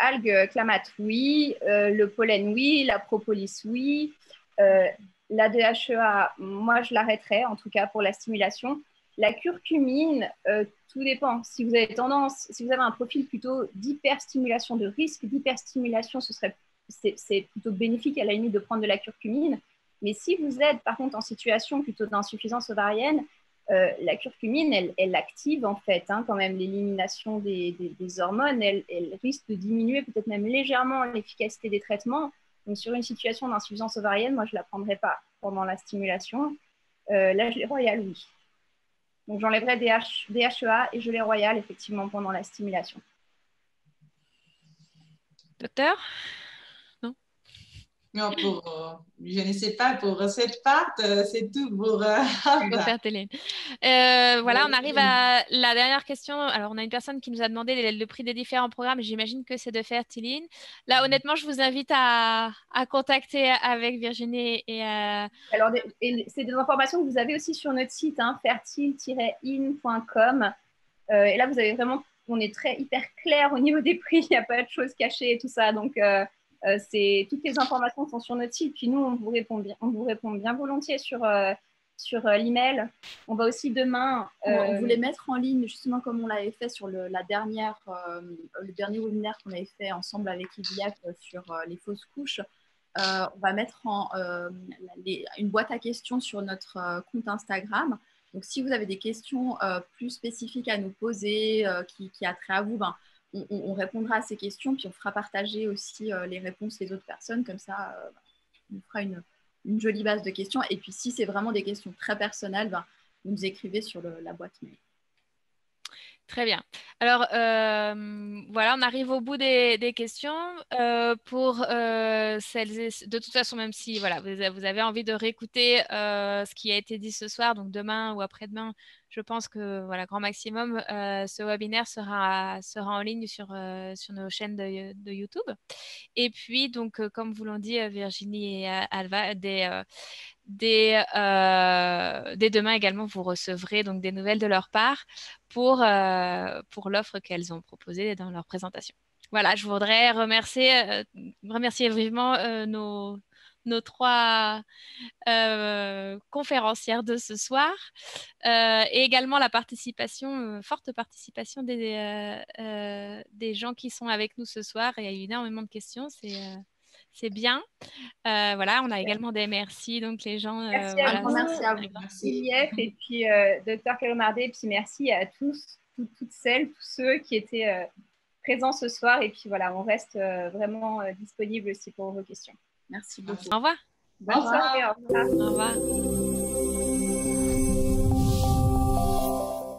algues clamates, oui. Le pollen, oui. La propolis, oui. La DHEA, moi, je l'arrêterais, en tout cas pour la stimulation. La curcumine, tout dépend. Si vous avez un profil plutôt d'hyperstimulation, de risque d'hyperstimulation, c'est plutôt bénéfique à la limite de prendre de la curcumine. Mais si vous êtes, par contre, en situation plutôt d'insuffisance ovarienne, la curcumine, elle active en fait quand même l'élimination des hormones. Elle risque de diminuer peut-être même légèrement l'efficacité des traitements. Donc, sur une situation d'insuffisance ovarienne, moi, je ne la prendrais pas pendant la stimulation. La gelée royale, oui. Donc, j'enlèverais DHEA et gelée royale, effectivement, pendant la stimulation. Docteur? Non, je ne sais pas, pour cette part, c'est tout pour faire télé. Voilà, on arrive à la dernière question. Alors, on a une personne qui nous a demandé le prix des différents programmes. J'imagine que c'est de Fertiline. Là, honnêtement, je vous invite à contacter avec Virginie et Alors, c'est des informations que vous avez aussi sur notre site, fertile-in.com. Et là, vous avez vraiment, on est hyper clair au niveau des prix. Il n'y a pas de choses cachées et tout ça. Donc, toutes les informations sont sur notre site. Puis nous, on vous répond bien volontiers sur l'email. On va aussi demain. On voulait mettre en ligne, justement comme on l'avait fait sur le dernier webinaire qu'on avait fait ensemble avec IVF sur les fausses couches. On va mettre une boîte à questions sur notre compte Instagram. Donc, si vous avez des questions plus spécifiques à nous poser, qui a trait à vous, on répondra à ces questions, puis on fera partager aussi les réponses des autres personnes. Comme ça, on fera une jolie base de questions. Et puis, si c'est vraiment des questions très personnelles, vous nous écrivez sur la boîte mail. Très bien. Alors, voilà, on arrive au bout des questions. De toute façon, même si voilà, vous avez envie de réécouter ce qui a été dit ce soir, donc demain ou après-demain, je pense que voilà, grand maximum, ce webinaire sera en ligne sur nos chaînes de YouTube. Et puis, donc, comme vous l'ont dit Virginie et Alva, dès demain également, vous recevrez donc des nouvelles de leur part pour l'offre qu'elles ont proposée dans leur présentation. Voilà, je voudrais remercier vivement nos 3 conférencières de ce soir et également la forte participation des gens qui sont avec nous ce soir. Il y a eu énormément de questions, c'est bien. Voilà, on a également des merci, donc les gens. Merci à vous, merci à vous. IVF et puis Dr Calomardé, et puis merci à tous, toutes celles, tous ceux qui étaient présents ce soir. Et puis voilà, on reste vraiment disponible aussi pour vos questions. Merci beaucoup. Au revoir. Bonne soirée, au revoir. Au revoir.